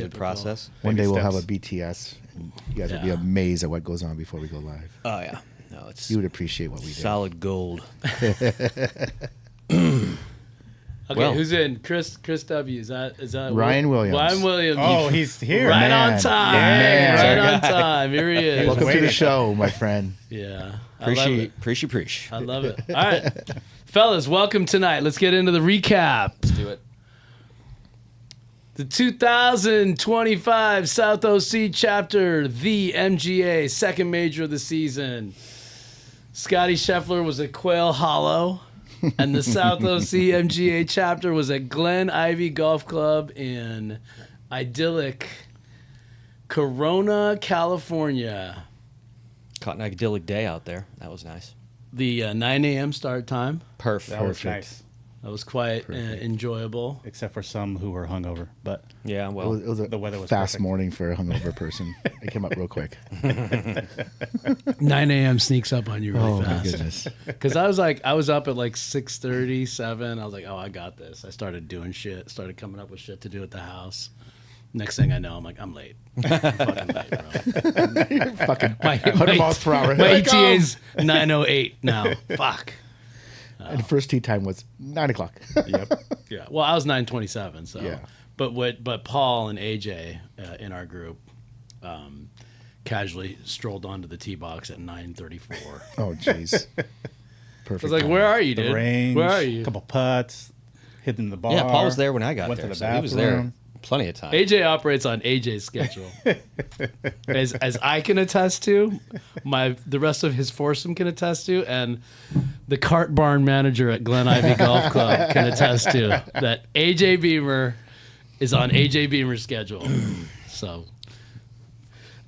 Good process. One day we'll have a BTS, and you guys will be amazed at what goes on before we go live. Oh yeah, no, it's You would appreciate what we do. solid gold. Okay, Well. who's in? Chris W. Is that Ryan Williams. Ryan Williams. Oh, he's here. right Man. on time. Man. Right on time. Here he is. Welcome to waiting. the show, my friend. Yeah. I love it. Appreciate. I love it. All right. Fellas, welcome tonight. Let's get into the recap. Let's do it. The 2025 South OC chapter, the MGA, second major of the season. Scotty Scheffler was at Quail Hollow, and the South OC MGA chapter was at Glen Ivy Golf Club in idyllic Corona, California. Caught an idyllic day out there. That was nice. The 9 a.m. start time. Perfect. That was nice. That was quite enjoyable. Except for some who were hungover. But Yeah, well, It was a the weather was fast perfect. morning for a hungover person. It came up real quick. 9 a.m. sneaks up on you really Oh, my fast. goodness. Because I was up at like 6:30, 7. I was like, oh, I got this. I started doing shit, started coming up with shit to do at the house. Next thing I know, I'm like, I'm late. I'm fucking late, bro. You're fucking My- 100 miles per hour. My Here I come. ETA's 9:08 now. Fuck. And the first tee time was 9 o'clock. Yep. Yeah. Well, I was 9:27. So. Yeah. But Paul and AJ in our group casually strolled onto the tee box at 9:34. Oh, jeez. I Perfect. was like, time. where are you, The dude? range. Where are you? Couple putts. Hitting the bar. yeah, Paul was there when I got Went there, to the so he was there bathroom. plenty of time. AJ operates on AJ's schedule. as I can attest to, the rest of his foursome can attest to, and the cart barn manager at Glen Ivy Golf Club can attest to that AJ Beamer is on AJ Beamer's schedule. So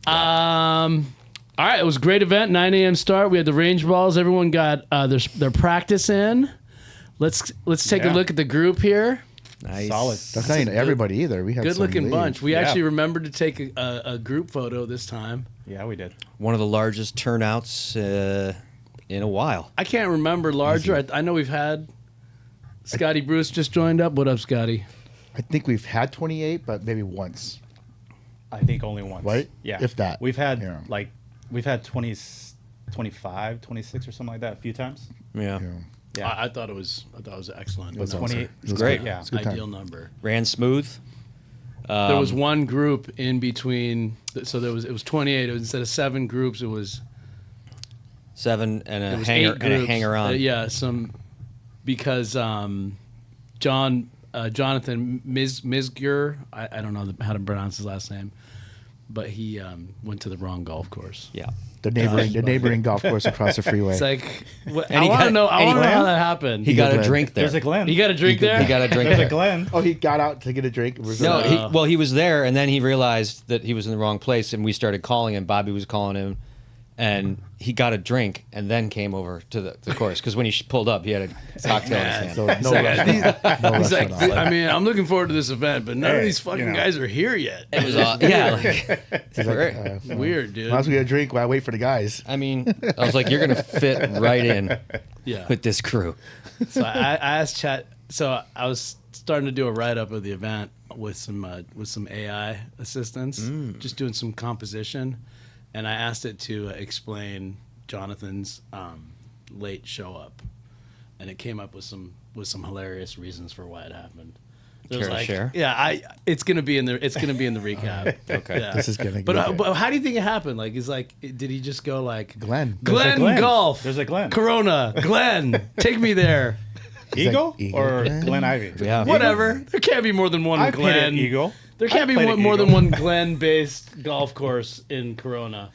all right, it was a great event, 9 a.m. start. We had the range balls. Everyone got their practice in. Let's take a Yeah. look at the group here. Nice. Solid. That's not even everybody either. We had Good some looking leave. bunch. We Yeah. actually remembered to take a group photo this time. Yeah, we did. One of the largest turnouts in a while. I can't remember larger. I know we've had Scotty Bruce just joined up. What up, Scotty? I think we've had 28, but maybe once. I think only once. Right? Yeah. If that. We've had Yeah. we've had 20, 25, 26 or something like that a few times. Yeah. Yeah. Yeah. I thought it was excellent. It was 28. awesome. It was great. good. Yeah. It was a good time. Ideal number. Ran smooth. There was one group in between, so it was 28. It was, instead of 7 groups, it was 7 and it a was hanger 8 groups. and a hanger on. Yeah, because Jonathan Misgur, I don't know how to pronounce his last name, but he went to the wrong golf course. Yeah. The neighboring golf course across the freeway. It's like And I he want to got- know. and he- How that happened. He got a Glenn. drink there. There's a Glen. You got a drink there? He got a drink There's there. a Glen. Oh, he got out to get a drink. No, he was there, and then he realized that he was in the wrong place, and we started calling him. Bobby was calling him, and he got a drink, and then came over to the course. Because when he pulled up, he had a cocktail in his hand. So no rush. No He's rush like, at all. I mean, I'm looking forward to this event, but none of Hey, these fucking you know. guys are here yet. It was yeah. Like, He's like, Weird, dude. Might as well get a drink while I wait for the guys. I mean, I was like, you're gonna fit right in Yeah. with this crew. So I asked Chat. So I was starting to do a write up of the event with some AI assistance, just doing some composition, and I asked it to explain Jonathan's late show up, and it came up with some hilarious reasons for why it happened. It was Care to share? Yeah, it's gonna be in the recap. Okay. Yeah. This is gonna. But how do you think it happened? Like, did he just go like Glenn. Glen Glen. Golf? There's a Glen. Corona, Glenn, take me there. Eagle Eagle or Glen? Glen Ivy? Yeah. Whatever. There can't be more than one I played at Glen. Eagle. There can't I be played at more than Eagle. one Glen-based golf course in Corona.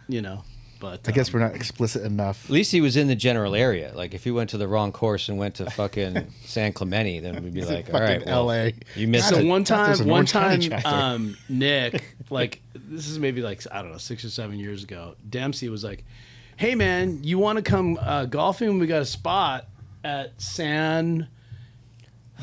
You know, but I guess we're not explicit enough. At least he was in the general area. Like if he went to the wrong course and went to fucking San Clemente, then we'd be like, all right, fucking well, LA. you missed So it. one There's time, an Orange County chapter. Nick, like this is maybe like I don't know, 6 or 7 years ago. Dempsey was like, "Hey man, you want to come golfing? We got a spot at San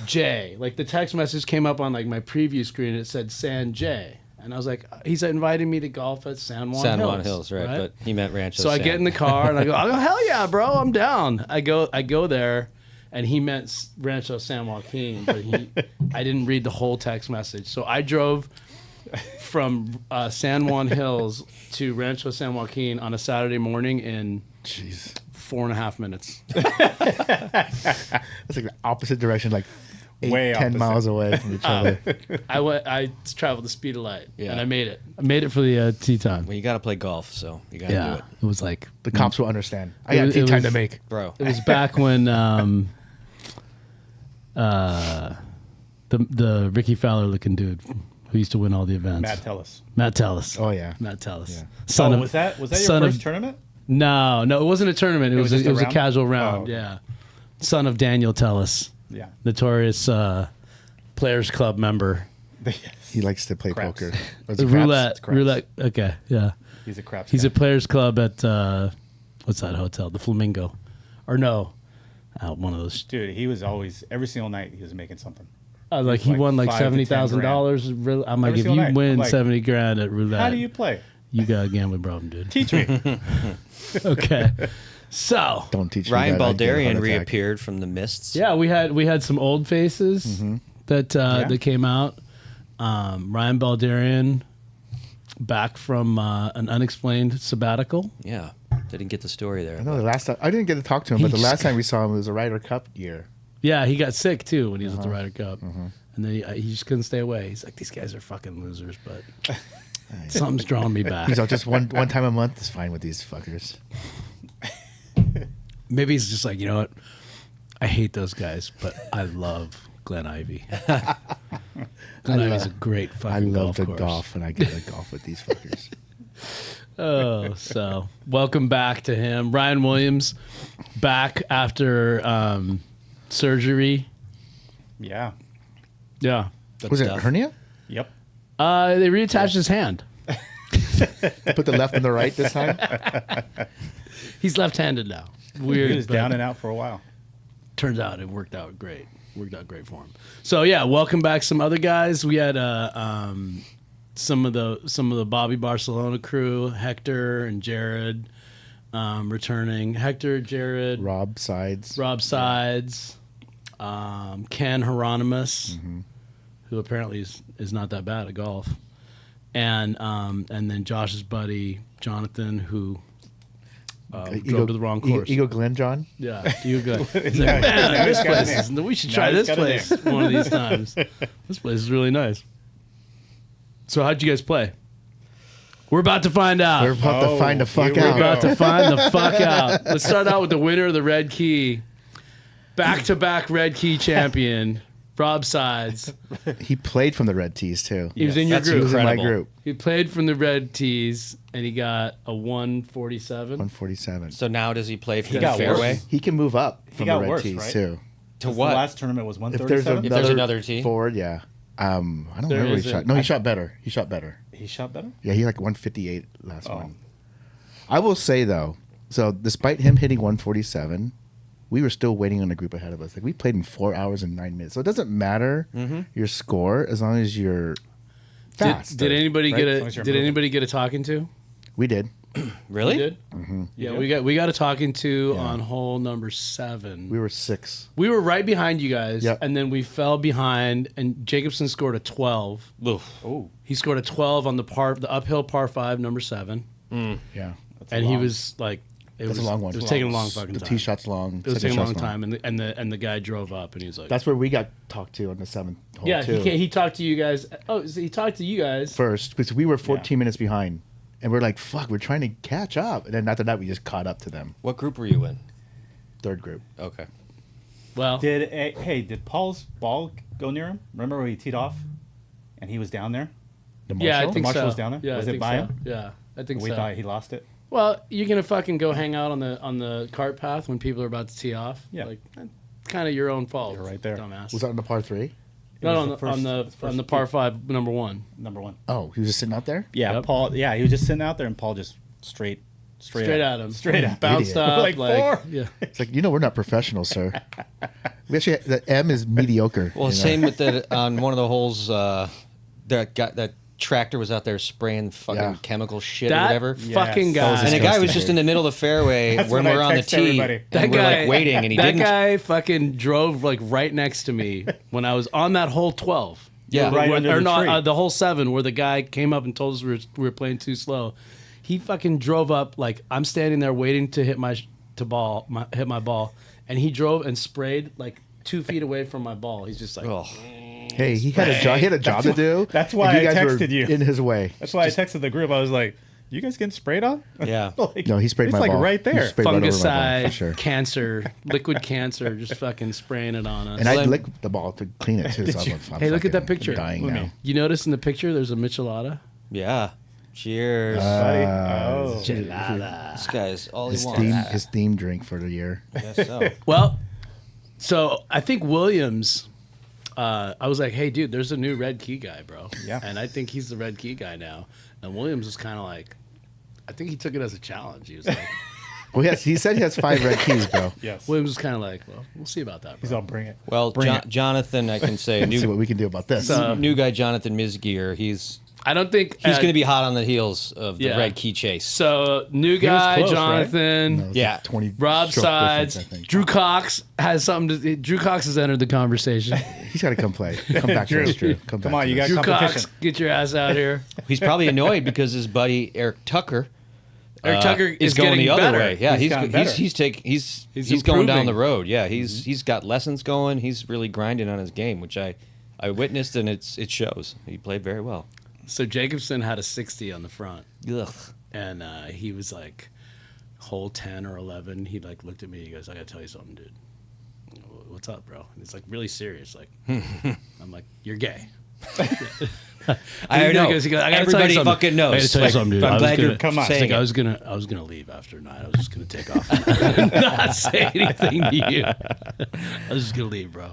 J." Like the text message came up on like my preview screen. And it said San J, and I was like, "He's inviting me to golf at San Juan San Hills." Juan Hills, right? But he meant Rancho So I San. get in the car and I go, hell yeah, bro, I'm down. I go there, and he meant Rancho San Joaquin, but I didn't read the whole text message. So I drove from San Juan Hills to Rancho San Joaquin on a Saturday morning in Jeez. 4.5 minutes. That's like the opposite direction, like Way 10 opposite. miles away from each other. I traveled the speed of light, Yeah. and I made it. I made it for the tea time. Well, you got to play golf, so you got to do it, It was like The cops will understand. I It got was- tea it time was- to make. bro. it was back when the Ricky Fowler looking dude who used to win all the events. Matt Tellis. Matt Tellis. Oh, yeah. Matt Tellis. Yeah. Son of, Was that your son first of- tournament? No, it wasn't a tournament. It was was just a a round? casual round. Oh, okay. Yeah. Son of Daniel Tellis, Yeah. notorious Players Club member. He likes to play Craps. poker. Was The it craps? roulette. It's craps. Roulette. Okay. Yeah. He's a crap. He's a Players Club at what's that hotel? The Flamingo, or no, one of those. Dude, he was always every single night he was making something. Like he like won like $5,000 to $70,000. I'm like, Every if single you night. win I'm like, 70 grand at roulette, How do you play? you got a gambling problem, dude. Teach me. Okay. So Don't teach me Ryan that. I'd get a Baldarian heart attack. reappeared from the mists. yeah, we had some old faces Mm-hmm. that came out. Ryan Baldarian back from an unexplained sabbatical. Yeah. Didn't get the story there. I know the last time I didn't get to talk to him, He but the just- last time we saw him it was a Ryder Cup year. Yeah, he got sick too when he was at the Uh-huh. Ryder Cup, and then he just couldn't stay away. He's like, these guys are fucking losers, but something's drawing me back. He's like, just one time a month is fine with these fuckers. Maybe he's just like, you know what? I hate those guys, but I love Glen Ivy. Glen Ivy's a great I fucking love golf to course. golf, and I get to golf with these fuckers. Oh, so welcome back to him, Ryan Williams, back after surgery. Yeah. Yeah, Good Was it stuff. hernia? Yep. they reattached his hand. Put the left and the right this time. He's left-handed now. Weird. He was but down and out for a while. turns out it worked out great. Worked out great for him. So yeah, welcome back some other guys. We had some of the Bobby Barcelona crew, Hector and Jared, returning. Hector, Jared, Rob Sides. Rob Sides, Ken Hieronymus, who apparently is not that bad at golf, and then Josh's buddy Jonathan, who drove to the wrong course. Ego Glen John. Yeah, you go. He's Now- like, man, now this he's got a place name. is. We should Now try he's this got a place one of these times. This place is really nice. So how'd you guys play? We're about to find out. We're about to find the fuck here we out. go. About to find the fuck out. Let's start out with the winner of the Red Key, back-to-back Red Key champion, Rob Sides. He played from the Red Tees too. He was in your That's He group. was in my incredible. group. He played from the Red Tees, and he got a 147. 147. So now does he play from the got fairway? worse. He can move up from the got Red worse, Tees right? too. To The what? last tournament was If there's 137. there's another tee? forward, yeah. I don't There remember what he is shot. a- No, he shot better. He shot better. He shot better. Yeah, he like 158 last Oh. one. I will say though, so despite him hitting 147, we were still waiting on a group ahead of us. Like we played in 4 hours and 9 minutes. So it doesn't matter your score as long as you're fast. Did anybody right? get As a long as you're Did moving. anybody get a talking to? We did. Really? You did? Yeah, we got a talking to Yeah. on hole number 7. We were 6. We were right behind you guys, Yep. and then we fell behind, and Jacobson scored a 12. Oof. Oh, He scored a 12 on the uphill par 5, number 7, Yeah. and he was like, That's a long one. It was taking a long fucking The time. tee shot's long. It was second taking a long shot's time, and the guy drove up, and he was like, That's where we got talked to on the 7th hole yeah, too. he talked to you guys. Oh, so he talked to you guys. First, because we were 14 minutes behind. And we're like, fuck, we're trying to catch up. And then after that, we just caught up to them. What group were you in? Third group. Okay. Well, did Paul's ball go near him? Remember when he teed off, and he was down there? The yeah, I Marshall? think Marshall so. was down there? Yeah, Was I it think by so. him? Yeah, I think We so. thought he lost it. Well, you're gonna fucking go hang out on the cart path when people are about to tee off. Yeah. like kind of your own fault. You're right there. dumbass. Was that on the par 3? No, was on the the, first- on the first on the tee. par 5, number 1. Number one. Oh, he was just sitting out there? Yeah, Yep. Paul. Yeah, he was just sitting out there, and Paul just straight Straight at him. Straight at him. Bounced Idiot. up. Like four. Yeah. It's like, we're not professionals, sir. We actually, the M is mediocre. Well, you know? same with that on one of the holes that tractor was out there spraying fucking Yeah. chemical shit or That whatever. fucking Yes. guy. And the guy was disgusting, just dude. in the middle of the fairway That's when what we're I on the text tee, everybody. and we're like waiting, and he that didn't. guy fucking drove like right next to me when I was on that hole 12. Yeah. Right Where- under or the not tree. the whole 7 where the guy came up and told us we were playing too slow. He fucking drove up like I'm standing there waiting to hit my ball, and he drove and sprayed like 2 feet away from my ball. He's just like, Ugh. Hey, he had a job. He had a job to do. that's why and I guys were texted you. in his way. That's why I texted the group. I was like, "You guys getting sprayed on?" Yeah. Like, No, he sprayed it's my like ball. right He there. sprayed right over my ball, fungicide, for sure. cancer, liquid cancer, just fucking spraying it on us. And I then- licked the ball to clean it too. So I'm Hey, look at that fucking picture. Dying Look at now. me. You notice in the picture there's a michelada? Yeah. Cheers. Buddy. This guy's all he His theme drink for the year. Guess so. Well, so I think Williams. I was like, "Hey, dude, there's a new Red Key guy, bro." Yeah. And I think he's the Red Key guy now. And Williams was kind of like, I think he took it as a challenge. He was like, Well, yes, he said he has 5 red keys, bro. Yes. Williams was kind of like, "Well, we'll see about that, He's bro." all bring it. Well, Bring it. Jonathan, I can say See what new we can do about this. new guy Jonathan Mizgier. I don't think He's going to be hot on the heels of the yeah. Red Key chase. So new guy close, right? Jonathan. No, it's Yeah. like 20 Rob stroke Sides, difference, I think. Drew Cox has something to. Drew Cox has entered the conversation. He's got to come play. Come back to Drew. us, Drew. Come back on, to you us. got Drew competition. Cox, get your ass out here. He's probably annoyed because his buddy Eric Tucker Eric Tucker is is going getting the other better. way. Yeah, He's gotten better. he's He's going down improving. the road. Yeah, he's got lessons going. He's really grinding on his game, which I witnessed, and it shows. He played very well. So Jacobson had a 60 on the front, Ugh. and he was like, hole 10 or 11. He like looked at me. He goes, "I gotta tell you something, dude." "What's up, bro?" And it's like really serious. Like, I'm like, "You're gay." I know. He goes, "I gotta tell you Everybody something. fucking knows. I gotta tell you Like, something, dude. I'm I was glad gonna- you're Come on. He's saying like, it. I was gonna leave after 9. I was just gonna take off, not say anything to you. I was just gonna leave, bro.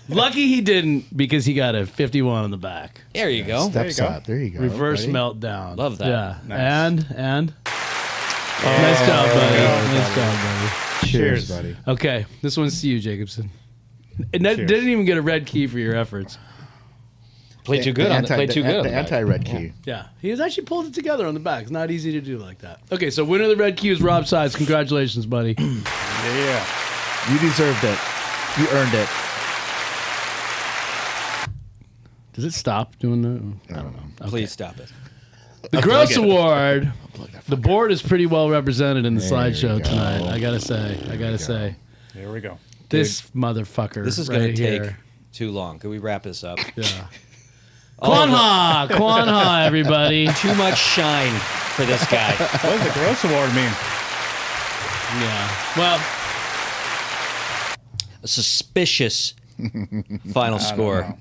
Lucky he didn't, because he got a 51 on the back. There you go. Steps go. up. There you go. Reverse buddy. meltdown. Love that. Yeah. Nice. And. Nice job, buddy. Nice job, buddy. Cheers, Cheers. buddy. Okay, this one's to you, Jacobson. And that Cheers. didn't even get a red key for your efforts. Played too good on the played too good on The the back. anti-red key. Yeah, he has actually pulled it together on the back. It's not easy to do like that. Okay, so winner of the red key is Rob Sides. Congratulations, buddy. Yeah. You deserved it. You earned it. Does it stop doing that? I don't know. Please stop it. The Gross Award. The board is pretty well represented in the slideshow you go. tonight. I gotta say, There we go. this motherfucker. This is right going to take here. too long. Can we wrap this up? Yeah. All of Kwanha, everybody. Too much shine for this guy. What does the Gross Award mean? Yeah. Well, A suspicious final score.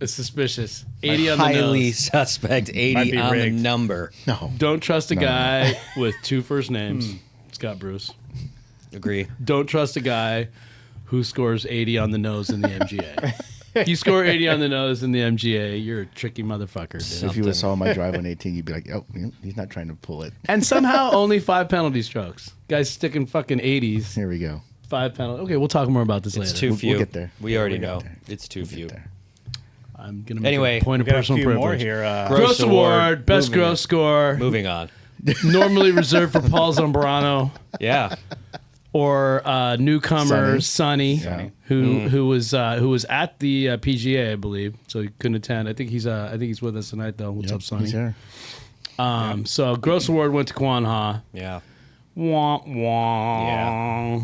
it's suspicious. 80 on the Highly nose. suspect. Might 80 be on the rigged. number. No. Don't trust a guy with 2 first names. Scott Bruce. Agree. Don't trust a guy who scores 80 on the nose in the MGA. If you score 80 on the nose in the MGA, you're a tricky motherfucker, dude. If you saw my drive on 18, you'd be like, oh, he's not trying to pull it. And somehow only 5 penalty strokes. Guys sticking fucking 80s. Here we go. 5 penalty. Okay, we'll talk more about this It's later. too We'll few. get there. We already We'll know. get there. It's too few. There. I'm going to make Anyway, a point of We got a personal few more privilege. here. Gross Award, best Moving gross score. Moving on. Normally reserved for Paul Zambrano. Yeah. Or newcomer Sonny, Yeah. who was at the PGA, I believe, so he couldn't attend. I think he's with us tonight though. What's Yep, up, Sonny? he's here. So gross award went to Quan Ha. Yeah. Wah, wah. Yeah.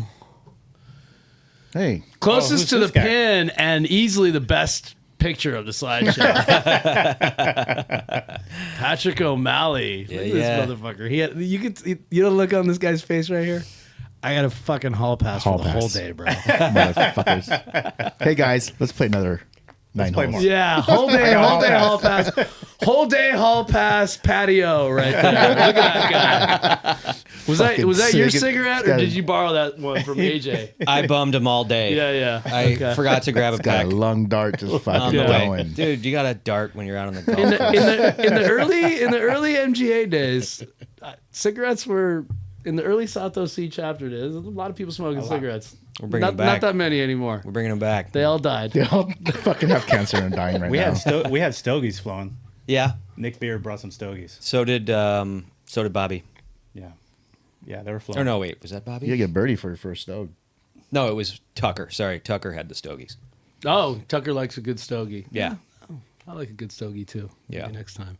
Hey, Closest who's to the this guy? pin and easily the best picture of the slideshow. Patrick O'Malley. Look at Yeah. this motherfucker. You know the look on this guy's face right here? I got a fucking hall pass Hall for the pass. whole day, bro. motherfuckers. Hey, guys, let's play another 9 play holes. more. Yeah, whole day hall pass. Whole day hall pass patio right there. Look at that guy. Was that Fucking your sick. cigarette, or did you borrow that one from AJ? I bummed him all day. Yeah. I Okay. forgot to grab a Got pack a lung dart just on fucking the way. going. Dude, you got a dart when you're out on the golf In course. the early MGA days, cigarettes were in the early South OC chapter days. A lot of people smoking cigarettes. We're bringing Not them back. that many anymore. We're bringing him back. They all died. They all fucking have cancer and dying right We now. had we had stogies flowing. Yeah. Nick Beard brought some stogies. So did Bobby. Yeah. Yeah, they were flowing. Or no, wait, was that Bobby? You gotta get birdie for your first stove. No, it was Tucker. Sorry, Tucker had the stogies. Oh, Tucker likes a good stogie. Yeah. I like a good stogie too. Yeah. Maybe next time.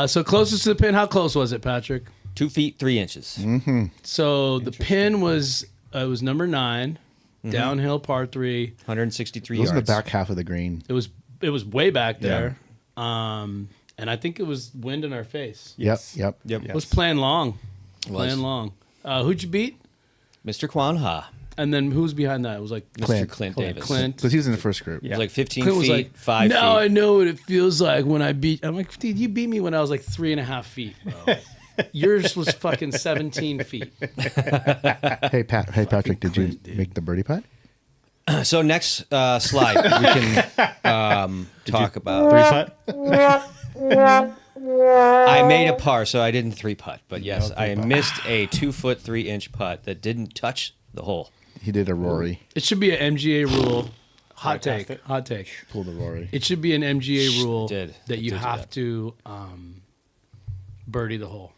So closest to the pin, how close was it, Patrick? 2 feet 3 inches. So the pin was number 9, downhill par 3. 163 It was yards. in the back half of the green. It was way back there. And I think it was wind in our face. Yes. Yep. Yep. It was playing long. Was. Playing long. Who'd you beat? Mr. Quan Ha. And then who was behind that? It was like Mr. Clint Davis. Clint. Because he was in the first group. It was like 15 Clint was feet, like, 5 now I feet. know what it feels like when I beat. I'm like, dude, you beat me when I was like 3.5 feet, bro. Yours was fucking 17 feet. Hey Patrick, did you make the birdie putt? So next slide, we can talk about. 3-putt? I made a par, so I didn't 3-putt. But yes, I missed a 2 foot 3 inch putt that didn't touch the hole. He did a Rory. It should be an MGA rule. Hot Right past take. it. Hot take. Pulled the Rory. It should be an MGA rule Did. that you Did do have that. to birdie the hole.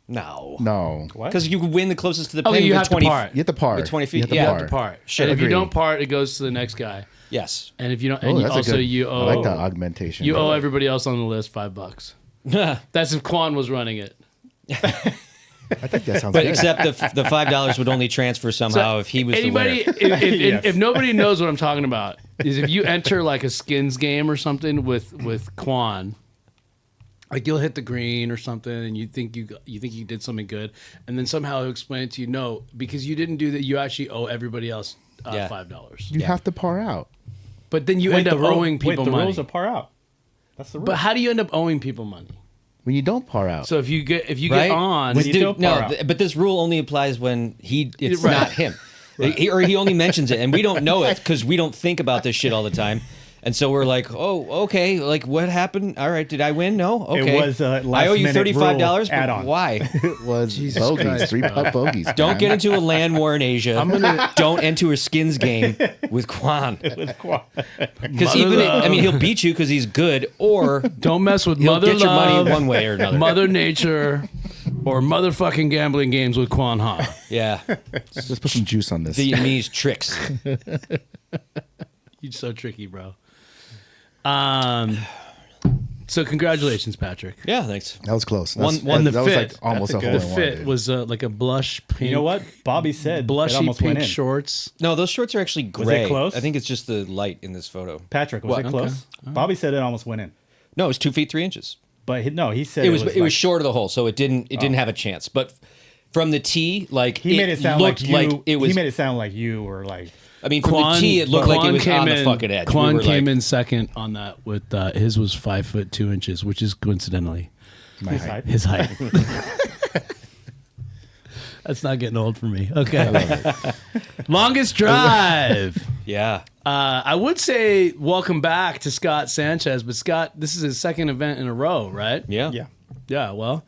No. No. What? Because you win the closest to the pin Okay, you with have 20 to par. You hit the par. With 20 feet, You hit the yeah. par. You have to par. Sure. And if you Agree. don't par, it goes to the next guy. Yes. And if you don't, Oh, and you that's a also good. you I owe like that augmentation. you owe everybody else on the list $5. That's if Quan was running it. I think that sounds But good. except the $5 would only transfer somehow if he was Anybody, the winner. if nobody knows what I'm talking about, is if you enter like a skins game or something with Quan, like you'll hit the green or something, and you think you did something good, and then somehow he'll explain it to you, no, because you didn't do that, you actually owe everybody else Yeah. $5. you have to par out. But then you end up owing people the money. rules are par out. That's the rule. But how do you end up owing people money? When you don't par out. So if you get Right? on, When you don't no, par out. but this rule only applies when it's Right. not him. He only mentions it, and we don't know it because we don't think about this shit all the time. And so we're like, oh, okay, like what happened? All right, did I win? No, okay. was a I owe you last-minute $35, but add-on. why? It was Jesus bogeys, Christ, 3-putt bogeys. Don't man. get into a land war in Asia. Don't enter a skins game with Quan. With Quan. Because even he'll beat you because he's good, or don't mess with he'll Mother get your Love, money one way or another. Mother Nature, or motherfucking gambling games with Quan Ha. Yeah, Let's put some juice on this. Vietnamese tricks. You're so tricky, bro. So congratulations, Patrick. Yeah, thanks. That was close. One- and the that was like fit. almost a That's a hole good- in The one. fit dude. was like a blush pink. You know what? Bobby said it Blushy almost went pink in. shorts. No, those shorts are actually Was it gray. close? I think it's just the light in this photo. Patrick, was What? it close? Bobby said it almost went in. No, it was 2 feet 3 inches. But he said It was like, short of the hole, so it didn't have a chance. But from the tee, like he made it sound like looked you. it was. He made it sound like you were like. I mean, from the tee, it looked like it was on the fucking edge. Quan We were came like, in second on that with his was 5 foot 2 inches, which is coincidentally My His height. height. his height. That's not getting old for me. Okay. Longest drive. Yeah, I would say welcome back to Scott Sanchez, but Scott, this is his second event in a row, right? yeah, Yeah. Yeah, well,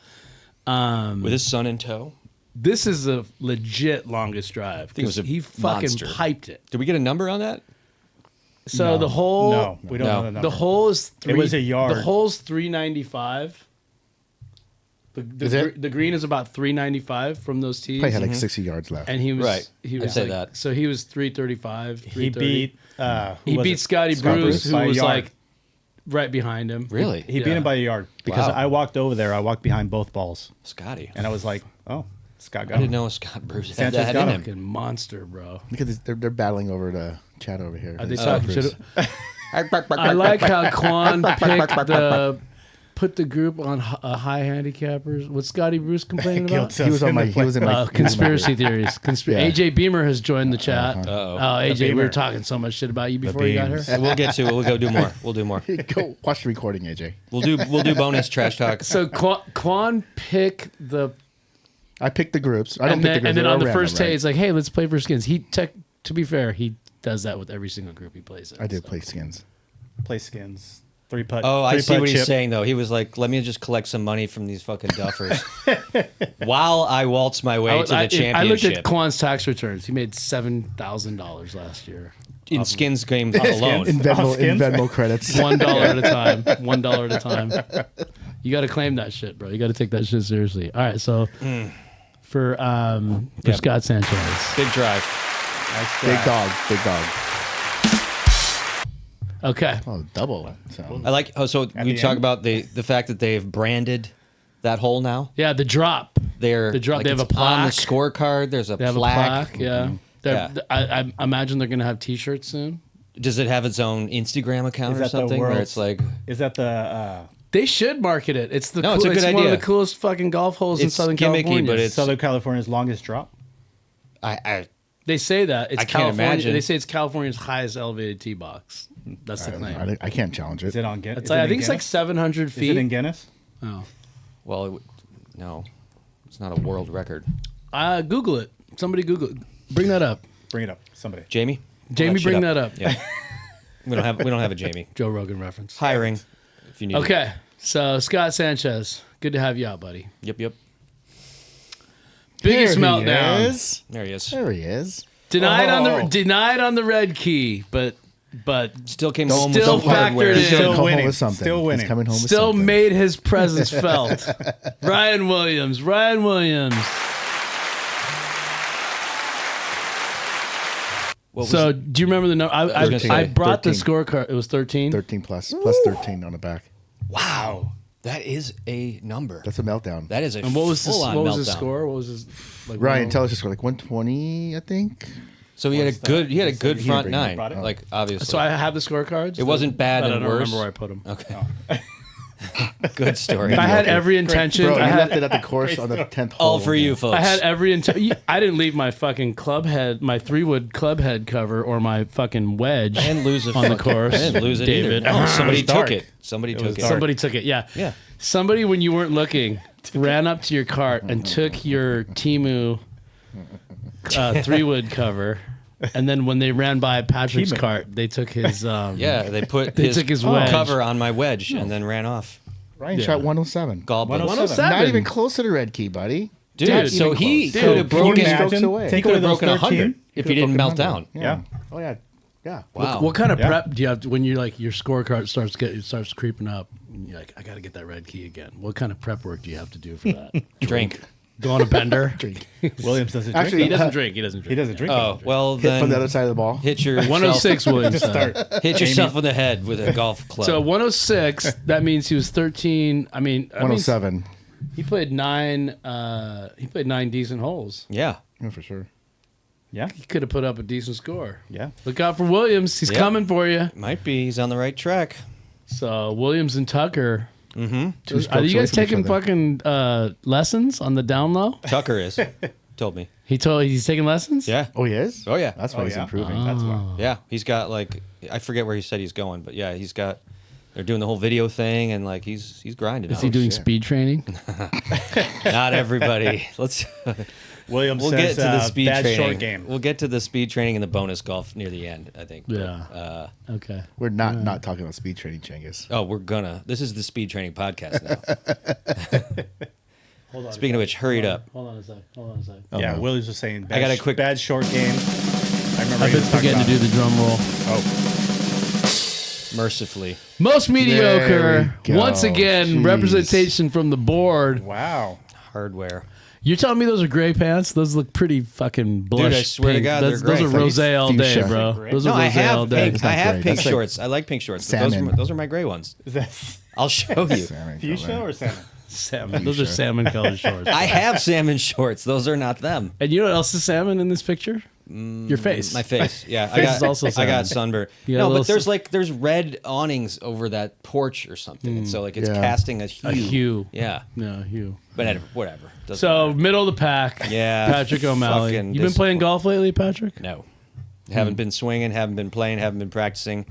with his son in tow. this is a legit longest drive. think it was a he fucking monster. piped it. Did we get a number on that? So No. the whole No, we don't No. know the number. the hole is It was a yard. The hole's 395. Is it? The green is about 395 from those tees. Probably had like 60 yards left. And he was Right. He I'd was say like, that. So he was 335. He 330. beat. Who He was beat it? Scotty Scott Bruce, Bruce who by a was yard. like right behind him. Really? He beat Yeah. him by a yard because Wow. I walked over there. I walked behind both balls, Scotty. and I was like, "Oh, Scott got I didn't him." know Scott Bruce had Sanchez that got in him. him. Fucking monster, bro. Because they're battling over the chat over here. Are they Scott talking Bruce. shit? I like how Quan put the group on high handicappers. What's Scotty Bruce complaining about? He was on my. He was in my. Conspiracy theories. Yeah. AJ Beamer has joined the chat. Uh-oh. Oh, AJ, we were Beamer. talking so much shit about you before you got here. Beams. We'll get to it. We'll go do more. We'll do more. Go watch the recording, AJ. We'll do bonus trash talk. So Quan pick the I picked the groups. I don't and pick then, the groups. and then they're on the all first random, day, it's like, hey, let's play for skins. To be fair, he does that with every single group he plays in. I did so. play skins. Play skins. 3-putt. Oh, I see what he's chip. saying though. He was like, "Let me just collect some money from these fucking duffers while I waltz my way to the championship." I looked at Quan's tax returns. He made $7,000 last year. in skins game alone. In Venmo, skins? credits. $1 at a time. $1 at a time. You got to claim that shit, bro. You got to take that shit seriously. All right, so for Scott Sanchez. Big drive. Nice Big try. dog. Okay. Oh, double. So. I like. Oh, so we the talk end? about the fact that they've branded that hole now. Yeah, the drop. They're The drop, like they have it's a plaque. on the scorecard. There's a They have plaque. a plaque. Yeah. They're- Yeah. I imagine they're going to have T-shirts soon. Does it have its own Instagram account Is or that the something? Where world's- it's like, Is that the They should market it. It's the No, it's a good one idea. of the coolest fucking golf holes in It's Southern gimmicky, California. but it's- Southern California's longest drop? They say that it's I can't California. imagine. They say it's California's highest elevated tee box. That's the claim. I can't challenge it. Is it on Guinness? It's like, I think it's like 700 Is feet. it in Guinness? Oh. well, no, it's not a world record. Google it. Somebody Google it. Bring that up. Bring it up, somebody. Jamie, Jamie, bring that up. Yeah, we don't have a Jamie. Joe Rogan reference. Hiring, if you need. Okay, so Scott Sanchez, good to have you out, buddy. Yep. Biggest There he meltdown. is. There he is. There he is. Denied Oh. denied on the red key, but Still came Still home with some factored hardware. in. He's gonna Still come home winning. with something. Still winning. He's coming home with still something. made his presence felt. Ryan Williams. What was So, it? do you remember the number? I 13. brought the 13. scorecard. It was 13. 13 plus 13 on the back. Wow, that is a number. That's a meltdown. That is a And what was full-on what was his meltdown. score? What was his like? Ryan, tell us your score. Like 120, I think. So he had a good He good didn't front bring it. nine. Brought it? Like obviously. So I have the scorecards. It wasn't bad but I and don't worse. remember where I put them. Okay. Good story. I had every intention. Bro, you I left had it at the course on the 10th hole. All for you, folks. I had every intention. I didn't leave my fucking club head, my 3-wood club head cover, or my fucking wedge. I didn't lose it on the fucking- course, I didn't lose it David. either. No, somebody was dark. took it. Somebody took was it. dark. Somebody took it. Yeah. Yeah. Somebody, when you weren't looking, ran up to your cart and took your Timu 3-wood cover. And then when they ran by Patrick's Timu. cart, they took his. Yeah, they put They took his wedge. cover on my wedge and then ran off. Ryan shot 107. Goblet. 107. Not even close to the red key, buddy. Dude, Dude, so even he close. could have Dude, broken. strokes away. He Take could away have those broken 100 13. if he didn't melt down. Yeah. Oh yeah. Yeah. Uh, What kind of Yeah. prep do you have to, when you like your scorecard starts creeping up? And you're like, I got to get that red key again. What kind of prep work do you have to do for that? Drink. Go on a bender. Drink. Williams doesn't Actually, drink. He doesn't drink. He doesn't drink. He doesn't drink. Oh well, Hit then from the other side of the ball. hit your 106 Williams. Start. Hit yourself in the head with a golf club. So 106. That means he was 13. I mean, 107. he played 9. He played 9 decent holes. yeah, Yeah, for sure. Yeah. He could have put up a decent score. Yeah. Look out for Williams. He's Yep. coming for you. might be. He's on the right track. So Williams and Tucker. Mm-hmm. Two Are strokes you away guys from each taking other. fucking lessons on the down low? Tucker is. Told me. He's taking lessons. Yeah. Oh, he is? Oh yeah. That's why Oh, he's yeah. improving. That's why. Yeah. He's got like I forget where he said he's going, but yeah, he's got. They're doing the whole video thing, and like he's grinding. Is out. he doing shit. speed training? Not everybody. Let's. Williams We'll says get to the speed bad training. short game. We'll get to the speed training and the bonus golf near the end. I think. But, Yeah. Okay. We're not talking about speed training, Cengiz. oh, we're gonna. This is the speed training podcast now. Hold on. Speaking of which, hurry it up. Hold on a sec. Oh, Yeah, no. Williams was saying bad, I got a quick- bad short game. I remember I've he been was talking forgetting to do about- the drum roll. Oh, Mercifully. Most mediocre. There we go. Once again, Jeez. representation from the board. wow. Hardware. You're telling me those are gray pants? Those look pretty fucking blush. I swear to pink. God, those, they're those gray. are rosé all day, Fuchsia. bro. Gray? Those No, are I rosé all have day. pink. not I have gray. pink That's like shorts. I like pink shorts. But salmon. those are my gray ones. Is that I'll show you. Salmon fuchsia color. or salmon? Salmon. Those are salmon colored shorts. I have salmon shorts. Those are not them. And you know what else is salmon in this picture? Your face. My face. Yeah, Face is also I salmon. got sunburn. You got a No, little but there's red awnings over that porch or something. And so like it's Yeah. casting a hue. A hue. Yeah. No, hue. But whatever. Doesn't So matter. middle of the pack. Yeah, Patrick O'Malley. fucking You been playing disappoint- golf lately, Patrick? No. Haven't been swinging, haven't been playing, haven't been practicing,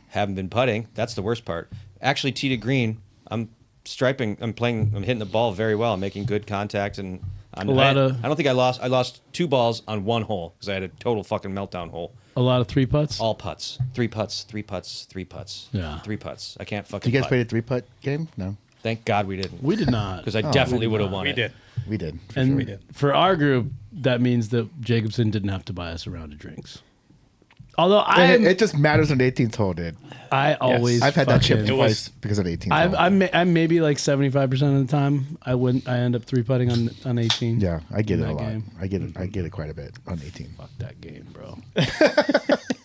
haven't been putting. That's the worst part. Actually, tee to green, I'm striping, I'm hitting the ball very well, I'm making good contact, and I don't think I lost. I lost 2 balls on 1 hole because I had a total fucking meltdown hole. A lot of 3 putts? All putts, 3 putts, 3 putts, 3 putts. Yeah. 3 putts. I can't Do fucking. you guys putt. play the 3-putt game? No. Thank God we didn't. We did not. Because I definitely would have won We it. did. We did. For And sure. we did. for our group, that means that Jacobson didn't have to buy us a round of drinks. Although It just matters on the 18th hole, dude. I always I've had that chip fucking- twice because of the 18th hole. I'm maybe like 75% of the time I end up 3-putting on 18. Yeah, I get in it a that lot. game. I get it quite a bit on 18. Fuck that game, bro.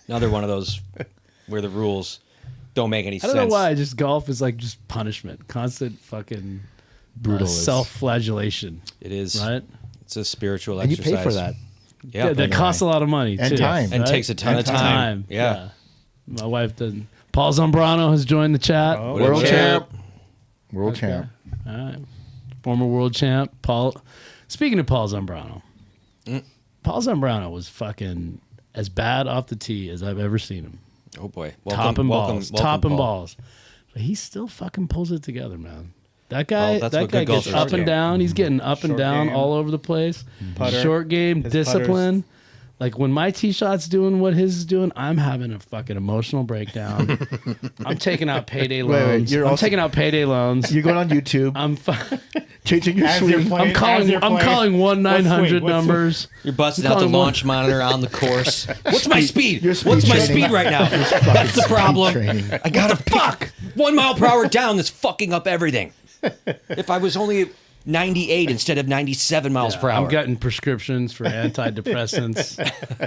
Another one of those where the rules don't make any I sense. don't know why. Just golf is like just punishment, constant fucking Brutal is- self-flagellation. It is. Right? It's a spiritual And you exercise. pay for that. Yeah, Yeah, that costs a lot of money And too, time. and right? takes a ton And of time. Yeah. My wife doesn't. Paul Zambrano has joined the chat. Oh, World Okay. champ. World Okay. champ. All right. Former world champ. Paul. Speaking of Paul Zambrano, Paul Zambrano was fucking as bad off the tee as I've ever seen him. Oh boy. Topping balls. Topping Paul. balls. But he still fucking pulls it together, man. That guy, Well, that's that what guy good gets golfers up do. and down. He's getting up and Short down game. all over the place. Putter. Short game, His discipline. Like when my tee shot's doing what his is doing, I'm having a fucking emotional breakdown. I'm taking out payday wait, loans. you're I'm also- taking out payday loans. You're going on YouTube, I'm changing your As you're swing. playing- I'm as you're calling playing, 1-900 what swing? numbers. You're busting I'm out the calling one- launch monitor on the course. What's my speed? Your speed What's my training. speed right now? That's the speed problem. training. I gotta fuck 1 mile per hour down. That's fucking up everything. If I was only 98 instead of 97 miles per hour. I'm getting prescriptions for antidepressants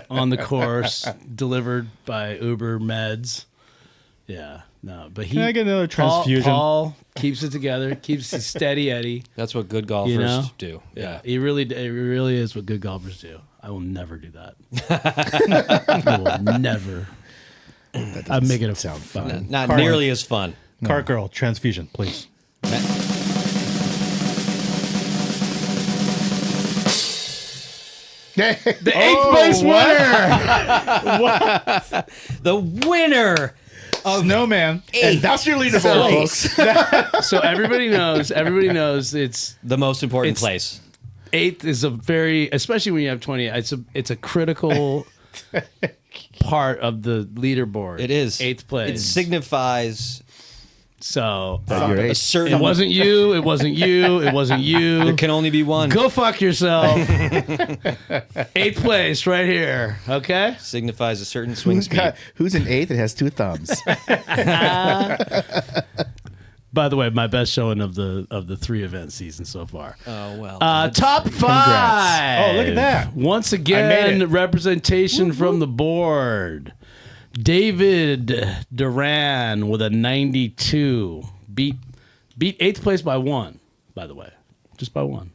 on the course delivered by Uber Meds. Yeah, no, but he. Can I get another transfusion? Paul keeps it together, keeps his steady Eddie. That's what good golfers You know? do. Yeah, it really is what good golfers do. I will never do that. I will never. I make it a sound fun. Not Carlin. nearly as fun. Cart girl, transfusion, please. The eighth place winner. The winner of Snowman. And that's your leaderboard, folks. So everybody knows. Everybody knows it's the most important It's- place. eighth is a very, especially when you have 20. It's a critical part of the leaderboard. It is. eighth place. It signifies So You're a eighth. certain. it wasn't you. It wasn't you. It wasn't you. There can only be one. Go fuck yourself. Eighth place right here. Okay. Signifies a certain swing Who's speed. got- who's in eighth and has two thumbs? By the way, my best showing of the 3 event season so far. Oh well. Top 5. Oh, look at that. Once I made again, it. representation from the board. David Duran with a 92. Beat 8th place by 1, by the way. Just by 1.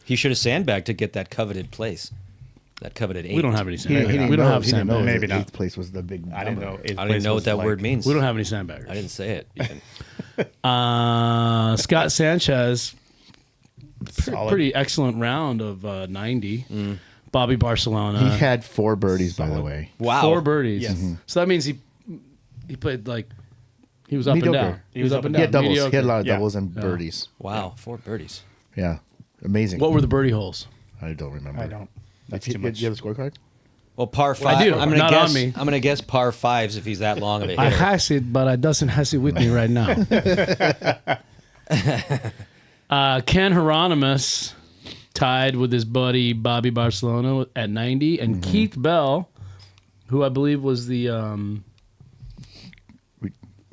He should have sandbagged to get that coveted place. That coveted 8. We don't have any He sandbaggers. didn't We don't know- have he didn't know sandbaggers. Maybe not. eighth place was the big I didn't number. know. I don't even know what that word means. We don't have any sandbaggers. I didn't say it. Even. Scott Sanchez, Solid. pretty excellent round of 90. Bobby Barcelona. He had 4 birdies, by the way. Wow. 4 birdies. Yes. So that means he played like he was up Mediocre. and down. He was up and He had down. doubles. He Mediocre. had a lot of Yeah. doubles and birdies. Wow. 4 birdies. Yeah, amazing. What were the birdie holes? I don't remember. I don't. That's You- too you- much. You have a scorecard? Well, par 5. do. I'm gonna Not guess. on me. I'm gonna guess par 5s if he's that long of a I hitter. has it, but I doesn't has it with me right now. Ken Hieronymus tied with his buddy Bobby Barcelona at 90, and Keith Bell, who I believe was the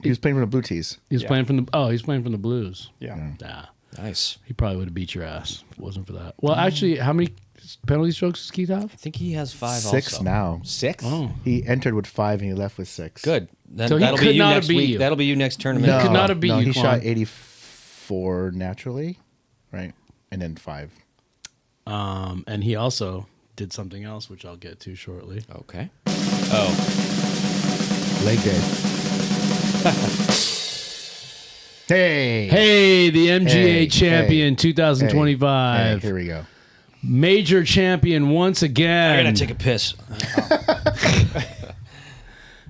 He was playing for the Blue Tees. he was Yeah. playing from the he's playing from the Blues. Yeah. Yeah, Nice. he probably would have beat your ass if it wasn't for that. Well, actually, how many penalty strokes does Keith have? I think he has 5. 6 also. now. 6. Oh, He entered with 5 and he left with 6. Good. Then So he that'll could be you not have next beat week. you. That'll be you next tournament. No, could not have beat no, you, he Quan. shot 84 naturally, right? And then 5. and he also did something else, which I'll get to shortly. Okay. Oh. Leg day. Hey. Hey, the MGA Hey, champion hey, 2025. Hey, here we go. Major champion once I again. gotta take a piss.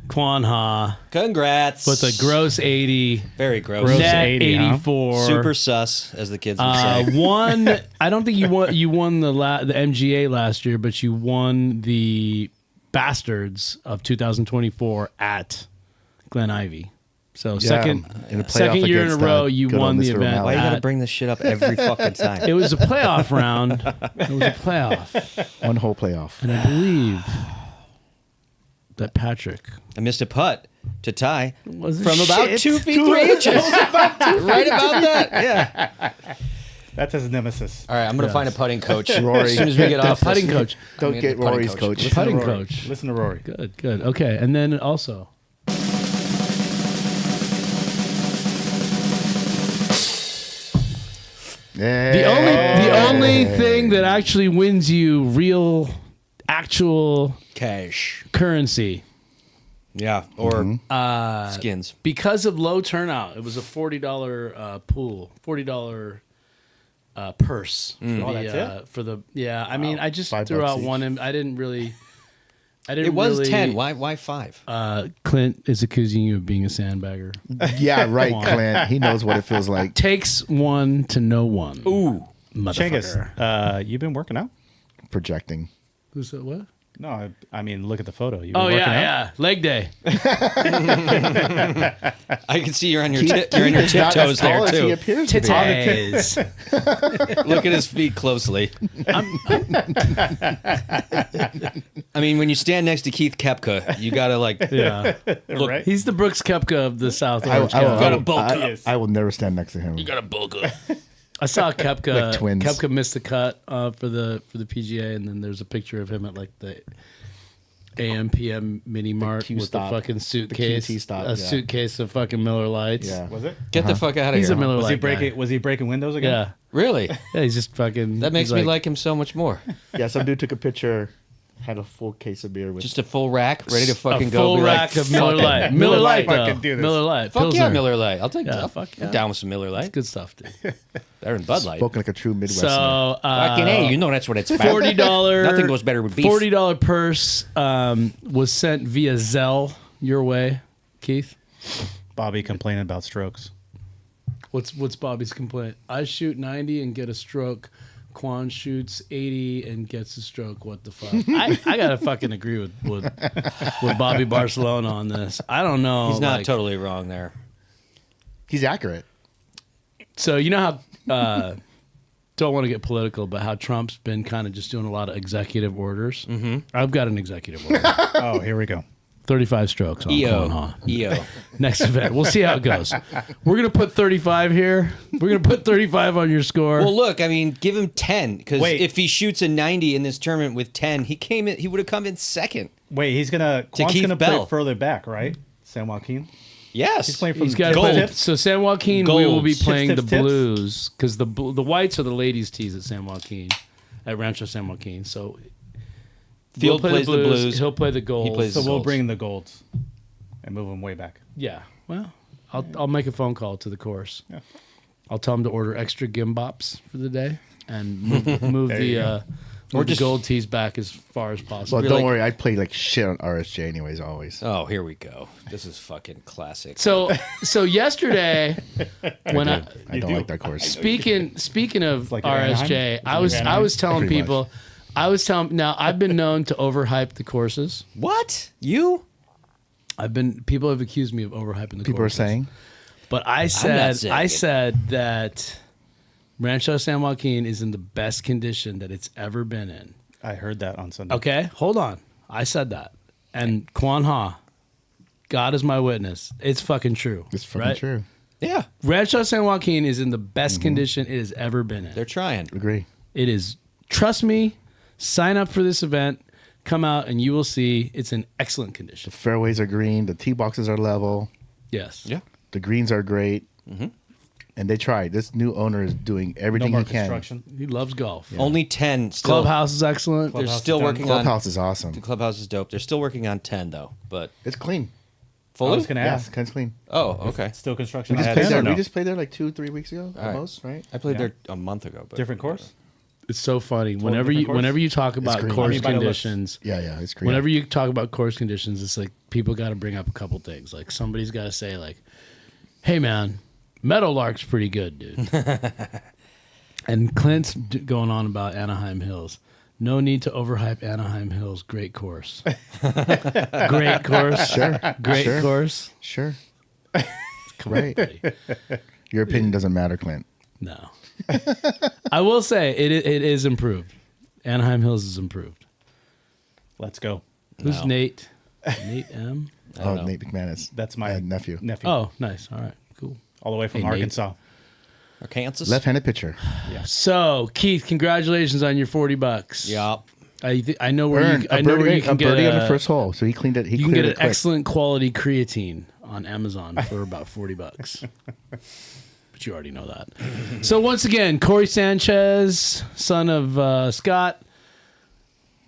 Quan Ha Congrats. with a gross 80, Very gross. Gross net 80, huh? 84. Super sus, as the kids would say. Won. I don't think you won the MGA last year, but you won the Bastards of 2024 at Glen Ivy. So second in a playoff second year in a against, row, you good won old the Mr. event. O'Malley. Why you gotta at- bring this shit up every fucking time? It was a playoff round. It was a playoff. One whole playoff. And I believe that Patrick I missed a putt to tie was from about 2 feet 3 inches. Right about that. Yeah. That's his nemesis. All right, I'm gonna find a putting coach Rory. as soon as we get off. putting this. coach. Don't get putting Rory's coach. Putting Rory. coach. Listen to Rory. Good. Okay, and then also. The only thing that actually wins you real, actual Cash. currency Yeah, or skins. because of low turnout. It was a $40 pool, $40 purse. For that's it? For the I mean, I just $5 threw out each. one. I didn't really. It was 10. Why 5? Clint is accusing you of being a sandbagger. Yeah, right, Clint. He knows what it feels like. Takes one to know one. Ooh. Motherfucker. Cengiz, you been working out? Projecting. Who's that? What? No, I mean, look at the photo. You been Oh working out? yeah. Leg day. I can see you're on your Keith tiptoes not as tall there as he too. appears to be. Titties. Look at his feet closely. I mean, when you stand next to Keith Koepka, you gotta like Yeah. look. Right? He's the Brooks Koepka of the South. I, Orange I, County. Gotta bulk up. Yes. I will never stand next to him. You gotta bulk up. I saw Koepka. Like twins. Koepka missed the cut for the PGA, and then there's a picture of him at like the AM PM mini mart Q with stop. the fucking suitcase, QT stop, a yeah. sucking of fucking Miller Lights. Yeah. Was it? Get the fuck out of He's here. a Miller Was he Lite guy. breaking? Was he breaking windows again? Yeah, Really? yeah. He's just fucking. That makes he's me like him so much more. Yeah, some dude took a picture, had a full case of beer with Just a full rack, ready to a fucking go. full be rack like, of Miller fuck it. Lite. Miller Lite, though. Fucking do this. Miller Lite. Fuck yeah, Pilsner. Miller Lite. I'll take Yeah, that. fuck I'm yeah. down with some Miller Lite. Good stuff, dude. Better than Bud Light. spoken like a true Midwesterner. So Fucking hey, you know that's what it's about. $40. Nothing goes better with beef. $40 purse was sent via Zelle your way, Keith. Bobby complaining about strokes. What's Bobby's complaint? I shoot 90 and get a stroke. Quan shoots 80 and gets a stroke. What the fuck? I gotta fucking agree with Bobby Barcelona on this. I don't know. He's not like- totally wrong there. He's accurate. So you know how don't want to get political, but how Trump's been kind of just doing a lot of executive orders. Mm-hmm. I've got an executive order. Oh, here we go. 35 strokes on Quan EO. Ha. EO. Next event. We'll see how it goes. We're going to put 35 here. We're going to put 35 on your score. Well, look, I mean, give him 10 because Wait. if he shoots a 90 in this tournament with 10, he would have come in second. Wait, he's gonna. Quan's Keith gonna Bell. play further back, right? San Joaquin. Yes. He's playing from He's got to Gold. play. tips. So San Joaquin, we Gold. will be Tips, playing tips, the tips. blues because the whites are the ladies' tees at San Joaquin, at Rancho San Joaquin. So Field we'll play plays the blues. He'll play the gold. plays So the we'll golds. bring the golds and move them way back. Yeah. Well, I'll make a phone call to the course. Yeah. I'll tell him to order extra gimbops for the day and move There you the Or move the just- gold tees back as far as possible. Well, Really? don't worry. I play like shit on RSJ anyways, always. Oh, here we go. This is fucking classic. So yesterday when I I don't do. like that course. speaking of like RSJ, Anaheim? I was Anaheim? telling Pretty people, now I've been known to overhype the courses. What? You? People have accused me of overhyping the People are courses. saying But I saying said it. that Rancho San Joaquin is in the best condition that it's ever been in. I heard that on Sunday. Okay, hold on. I said that. And Quan Ha, God is my witness. It's fucking true. it's fucking right? true. Yeah. Rancho San Joaquin is in the best condition it has ever been in. They're trying. Agree. It is, trust me, sign up for this event, come out, and you will see it's in excellent condition. The fairways are green. The tee boxes are level. Yes. Yeah. The greens are great. And they tried. This new owner is doing No everything more he can. construction. He loves golf. Only 10 still. Clubhouse is excellent. They're Clubhouse still is done. working on. Clubhouse is awesome. The clubhouse is dope. They're still working on 10 though, but It's clean. I fully. was gonna Yeah, ask. Ken's clean. Oh, okay. Still construction. We just ahead played or there. no? We just played there like 2-3 weeks ago, All right. almost, right? I played Yeah. there a month ago, but Different course. It's so funny. Totally Whenever different you course? talk about green. course I mean, by the list. conditions, Yeah, it's green. whenever you talk about course conditions, it's like people got to bring up a couple things. Like somebody's got to say like, "Hey man, Meadowlark's pretty good, dude." And Clint's going on about Anaheim Hills. No need to overhype Anaheim Hills. Great course. Great course. Sure. Great Sure. course. Sure. Come on, buddy. Your opinion doesn't matter, Clint. No. I will say it is improved. Anaheim Hills is improved. Let's go. Who's No. Nate? Nate M. Oh, know. Nate McManus. That's my nephew. Oh, nice. All right, cool. All the way from Hey, Nate. Arkansas. Arkansas. Left-handed pitcher. So, Keith, congratulations on your $40. Yeah. I know where Earned you. I know where you a can get birdie on the first hole, so he cleaned it. He You can cleared get it an quick. excellent quality creatine on Amazon for about $40. But you already know that. So once again, Corey Sanchez, son of Scott,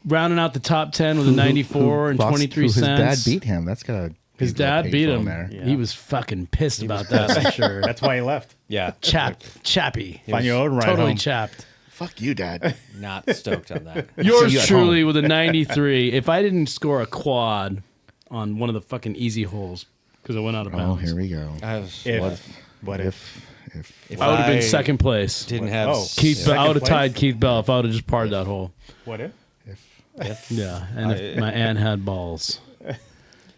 rounding out the top 10 with a 94 and Lost- 23 who cents. His dad beat him. That's got His dad beat him. There. Yeah. He was fucking pissed about that, I'm sure. That's why he left. Yeah. Chappy. Find your own ride Totally home. chapped. Fuck you, Dad. Not stoked on that. Yours you at truly home. with a 93. If I didn't score a quad on one of the fucking easy holes because I went out of Oh, bounds, here we go. What if? If I would have been I second place. Didn't have Oh. Keith, Second I would have place? tied Keith Bell if I would have just parred that hole. What if? Yeah, and if my aunt had balls.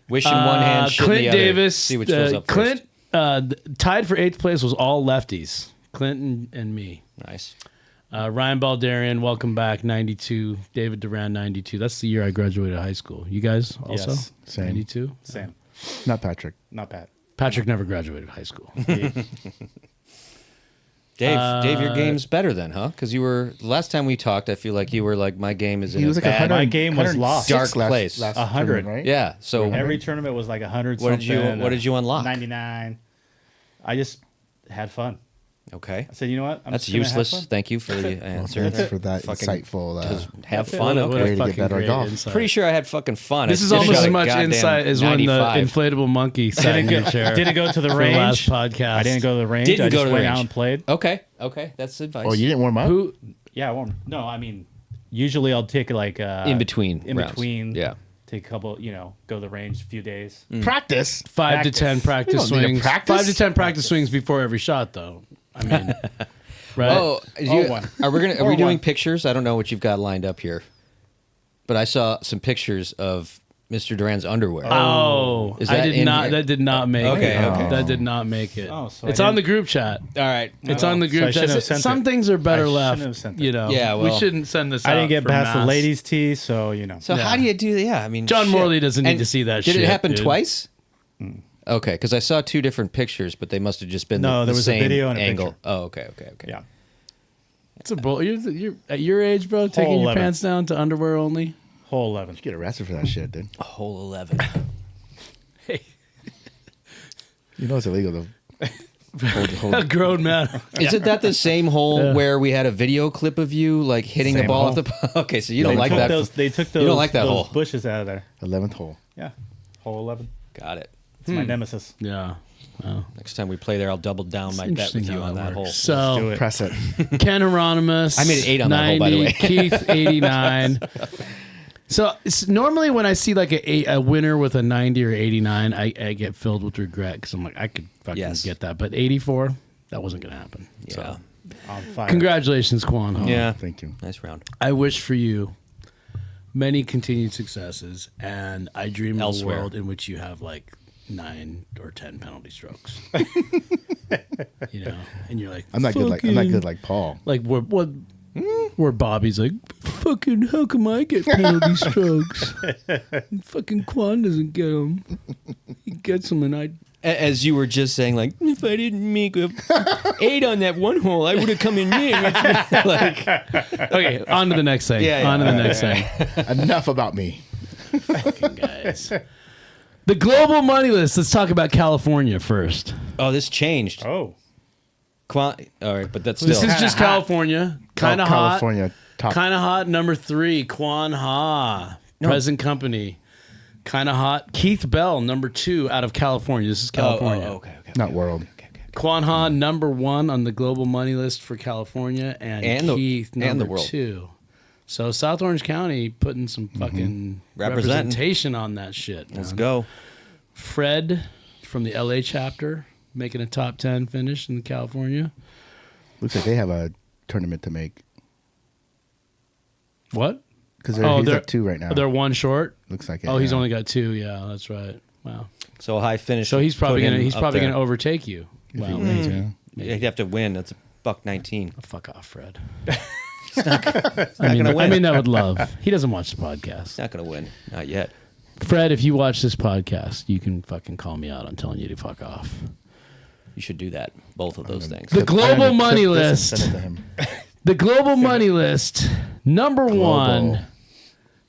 wish in one hand, shit in Clint the other. Davis, See which goes up Clint tied for 8th place was all lefties. Clint and me. first. Nice. Ryan Baldarian, welcome back, 92. David Duran, 92. That's the year I graduated high school. You guys also? Yes. Same. 92? Sam, Not Patrick. not Pat. Patrick never graduated high school. Dave, your game's better then, huh? Because you were last time we talked. I feel like you were like, my game is in He a was like bad. My game was lost. Dark place. Last 100, tournament, right? Yeah. So Every tournament was like 100 What did you- something. what did you unlock? 99. I just had fun. okay, I said, you know what? I'm that's just gonna have useless. fun. Thank you for the Well, answer. thanks for that Fucking insightful. Just have That's it. fun. What a Okay. Way to get fucking better at great golf. insight. Pretty sure I had fucking fun. This I is just almost got as a much goddamn insight as when the 95. inflatable monkey sat in your chair. Didn't go to the for range. last podcast. I didn't go to the range. Didn't I go just to the went range. out and played. Okay. That's advice. Oh, you didn't warm up? Who? Yeah, well, no, I mean, usually I'll take like in between. in rounds. between. Yeah. Take a couple, go to the range a few days. Practice. 5 to 10 practice You don't need to swings. practice. 5 to 10 practice swings before every shot, though. I mean, right? Oh, one. are we Or doing one. pictures? I don't know what you've got lined up here, but I saw some pictures of Mr. Duran's underwear. Oh, Is I that did in not. here? That did not make Okay, it. okay. That did not make it. Oh, so it's I on the didn't- group chat. All right. It's on the So I group shouldn't chat. have sent Some it. things are better I left. shouldn't have sent it. You know, Yeah, we well, shouldn't send this. I didn't out get for past the mass. ladies' tee, so So how do you do that? Yeah, I mean, John shit. Morley doesn't need And to see that Did shit, it happen dude. twice? Okay, because I saw two different pictures, but they must have just been No, the there was a same video and a angle. picture. Oh, okay. Yeah. It's a bull. You're at your age, bro. Taking Whole your 11. pants down to underwear only. Hole 11. You get arrested for that shit, dude. Hole 11. Hey, You know it's illegal though. Hold, a grown man. Isn't that the same hole where we had a video clip of you like hitting the Same ball hole. off the? Okay, so you They don't like took that. They took those. You don't like that those hole. bushes out of there. 11th hole. Yeah. Hole 11. Got it. It's my nemesis. Yeah. Wow. Next time we play there, I'll double down my bet Interesting with you how on that hole. works. Do So, it. Press it. Ken Hieronymus. I made an 8 on that hole, by the 90, way. Keith, 89. So, normally when I see like a winner with a 90 or 89, I get filled with regret because I'm like, I could fucking Yes. get that. But 84, that wasn't going to happen. Yeah. So, On fire. congratulations, Quan. Ho. Yeah. Thank you. Nice round. I wish for you many continued successes, and I dream Elsewhere. of a world in which you have like 9 or 10 penalty strokes. And you're like, I'm not good "Fucking-" like Paul. Like where Bobby's like, fucking, how come I get penalty strokes? Fucking Quan doesn't get them. He gets them, and I. As you were just saying, like, if I didn't make a 8 on that one hole, I would have come in mid. Like, Okay, on to the next thing. Yeah, yeah. On to the next thing. Enough about me. Fucking guys. The global money list. Let's talk about California first. oh, this changed. Oh. All right, but that's still. This is just hot. California. Kind of hot. California top. Kind of hot. Number 3, Quan Ha. Present company. Kind of hot. Keith Bell, number 2 out of California. This is California. okay. Not world. Quan Ha, number 1 on the global money list for California, and Keith, and number the world. 2. So South Orange County putting some fucking Representing. representation on that shit. Let's man. go. Fred from the LA chapter making a top 10 finish in California. Looks like they have a tournament to make What? because Oh, he's they're up 2 right now. They're 1 short. Looks like it. Oh, he's yeah. only got 2. Yeah, that's right. Wow. So a high finish. So he's probably put him gonna up there. overtake you. Wow. Yeah. He'd have to win. That's $1.19. Oh, fuck off, Fred. Not I gonna win. mean that with love. He doesn't watch the podcast. He's not going to win. Not yet. Fred, if you watch this podcast, you can fucking call me out on telling you to fuck off. You should do that. Both of those things. The global I'm gonna money clip this list. and send it to him. The global money list. Number one,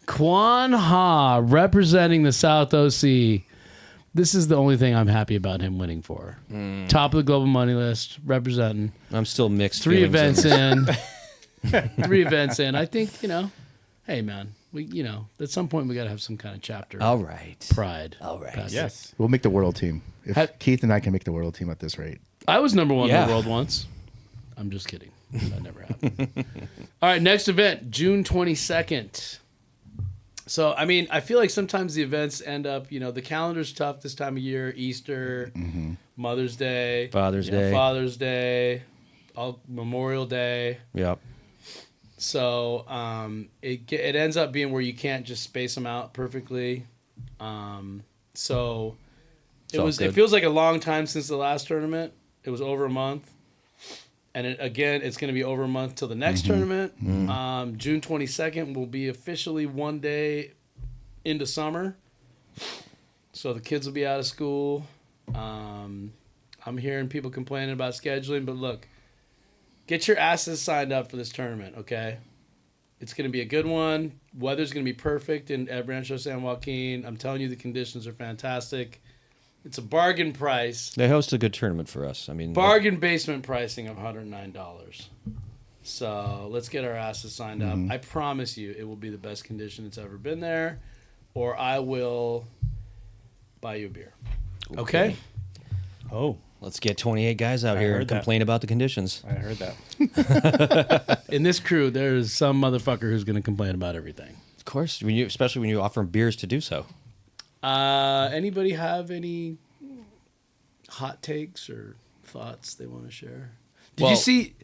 Quan Ha, representing the South OC. This is the only thing I'm happy about him winning for. Top of the global money list, representing. I'm still mixed. 3 feelings on events this. in. 3 events in. I think, hey, man, at some point we got to have some kind of chapter. All right. Pride. All right. Patrick. Yes. We'll make the world team. If Keith and I can make the world team at this rate. I was number 1 in Yeah. the world once. I'm just kidding. That never happened. All right, next event, June 22nd. So, I mean, I feel like sometimes the events end up, the calendar's tough this time of year. Easter, Mother's Day, Father's Day. Father's Day, Memorial Day. Yep. So it ends up being where you can't just space them out perfectly. So all it good. feels like a long time since the last tournament. It was over a month. And it's going to be over a month till the next tournament. June 22nd will be officially 1 day into summer. So the kids will be out of school. I'm hearing people complaining about scheduling, but look, get your asses signed up for this tournament, okay? It's going to be a good one. Weather's going to be perfect at Rancho San Joaquin. I'm telling you, the conditions are fantastic. It's a bargain price. They host a good tournament for us. I mean, Bargain basement pricing of $109. So let's get our asses signed up. I promise you it will be the best condition it's ever been there, or I will buy you a beer. Okay? Oh, let's get 28 guys out I here heard and that. complain about the conditions. I heard that. In this crew, there's some motherfucker who's going to complain about everything. Of course, especially when you offer them beers to do so. Anybody have any hot takes or thoughts they want to share? Did you see...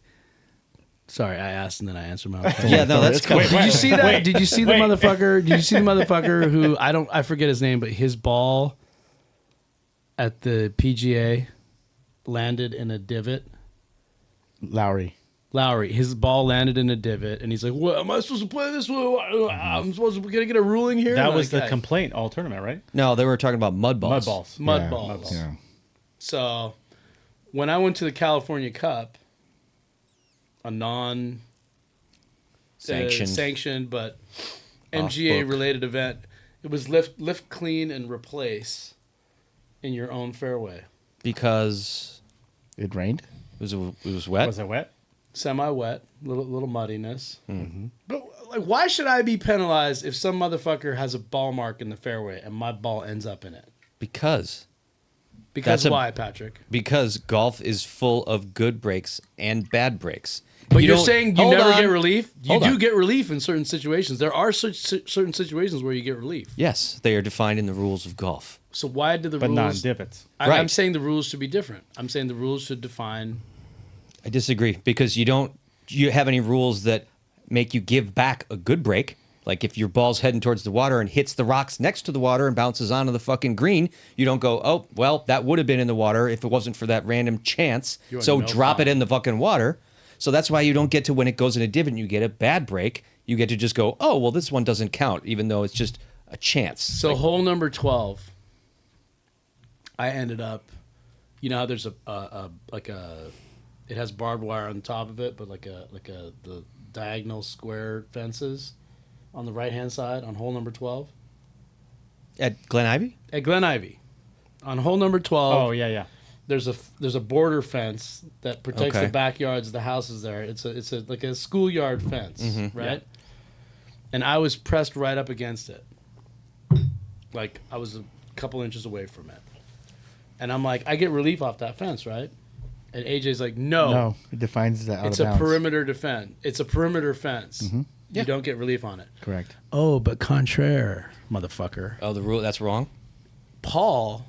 Sorry, I asked and then I answered my own question. Yeah, no, that's cool. Did you see that? Did you see the motherfucker? Did you see the motherfucker who I forget his name, but his ball at the PGA landed in a divot? Lowry. His ball landed in a divot, and he's like, "What am I supposed to play this? I'm supposed to get a ruling here." That And was the like, complaint all tournament, right? No, they were talking about mud balls. Mud balls. mud Yeah. balls. Yeah. So, when I went to the California Cup, a sanctioned but MGA related event, it was lift, clean, and replace in your own fairway. Because It rained. it was wet. Was it wet? Semi-wet, little muddiness. But like, why should I be penalized if some motherfucker has a ball mark in the fairway and my ball ends up in it? Because Why, Patrick? golf is full of good breaks and bad breaks. But you're don't- saying you Hold never on. get relief? You Hold do on. get relief in certain situations. There are certain situations where you get relief. Yes, they are defined in the rules of golf. So why did the But not in rules... divots. I'm Right. saying the rules should be different. I'm saying the rules should define... I disagree because you have any rules that make you give back a good break. Like if your ball's heading towards the water and hits the rocks next to the water and bounces onto the fucking green, you don't go, oh, well, that would have been in the water if it wasn't for that random chance. You So know drop it fine. in the fucking water. So that's why you don't get to, when it goes in a divot and you get a bad break, you get to just go, oh, well, this one doesn't count, even though it's just a chance. So hole number 12, I ended up... You know how there's it has barbed wire on top of it, but the diagonal square fences on the right-hand side on hole number 12? At Glen Ivy? At Glen Ivy. On hole number 12, Oh, yeah. there's a border fence that protects Okay. the backyards of the houses there. It's like a schoolyard fence, right? And I was pressed right up against it. Like I was a couple inches away from it. And I'm like, I get relief off that fence, right? And AJ's like, No, it defines the out it's of a bounds. perimeter defense. It's a perimeter fence. Yeah. You don't get relief on it. Correct. Oh, but contraire, motherfucker. Oh, the rule, that's wrong? Paul,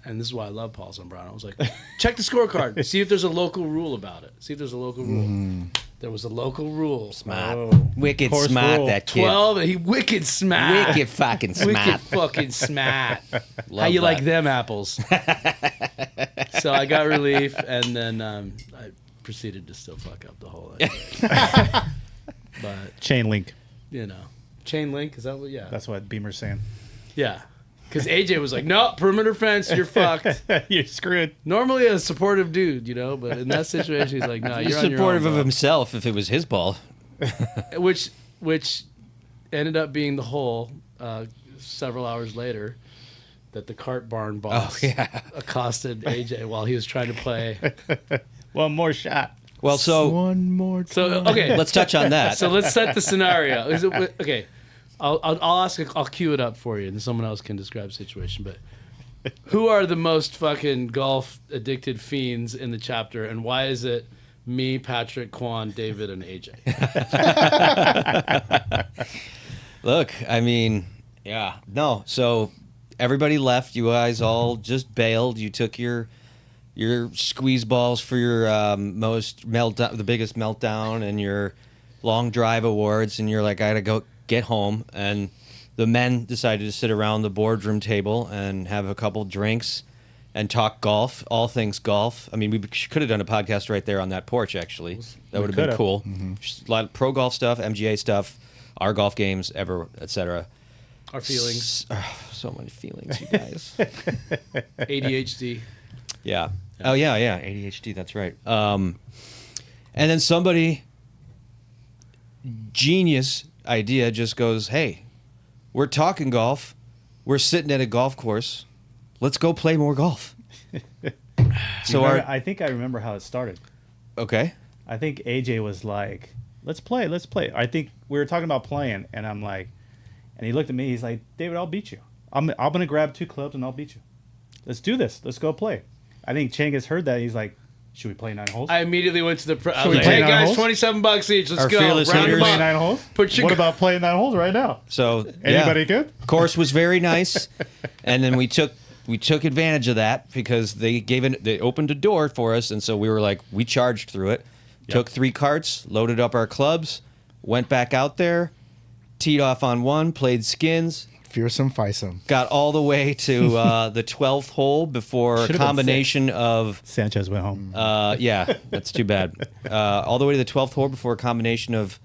and this is why I love Paul Zambrano. I was like, check the scorecard. See if there's a local rule about it. See if there's a local rule. There was a local rule. Smart. Oh. Wicked Course smart, rule. that kid. 12, he wicked smart. Wicked fucking Wicked smart. fucking smart. Love How you that. like them apples? So I got relief, and then I proceeded to still fuck up the whole thing. But, Chain link. you know, chain link. Is that what? Yeah. That's what Beamer's saying. Yeah. Because AJ was like, no, perimeter fence, you're fucked. You're screwed. Normally a supportive dude, but in that situation, he's like, no, He's you're on your supportive own, of bro." himself if it was his ball. Which ended up being the hole several hours later that the cart barn boss accosted AJ while he was trying to play. One more shot. Well, so One more time. So, okay. let's touch on that. So let's set the scenario. Okay. I'll cue it up for you, and someone else can describe the situation. But who are the most fucking golf addicted fiends in the chapter, and why is it me, Patrick, Quan, David, and AJ? Look, I mean, no. So everybody left. You guys all just bailed. You took your squeeze balls for your most meltdown, the biggest meltdown, and your long drive awards, and you're like, I gotta go get home. And the men decided to sit around the boardroom table and have a couple drinks and talk golf, all things golf. I mean, we could have done a podcast right there on that porch, actually. That would have been cool. Just a lot of pro golf stuff, MGA stuff, our golf games, etc. Our feelings. So many feelings, you guys. ADHD. Yeah. Oh, yeah. ADHD, that's right. And then somebody, genius idea, just goes, hey, we're talking golf. We're sitting at a golf course. Let's go play more golf. So I think I remember how it started. Okay. I think AJ was like, let's play. I think we were talking about playing, and I'm like, and he looked at me, he's like, David, I'll beat you. I'm going to grab 2 clubs and I'll beat you. Let's do this. Let's go play. I think Cengiz heard that. He's like, should we play 9 holes? I immediately went to the. I Should was we like, play hey 9 guys, holes? $27 each. Let's Our go. fearless Round haters. them Play up. 9 holes? Put your What about playing 9 holes right now? So Anybody good? Course was very nice, and then we took advantage of that because they opened a door for us, and so we were like, we charged through it, took 3 carts, loaded up our clubs, went back out there, teed off on one, played skins, Fearsome Feisome. got all the way to the 12th hole before Should've a been combination of Sanchez went home. yeah, that's too bad. All the way to the 12th hole before a combination of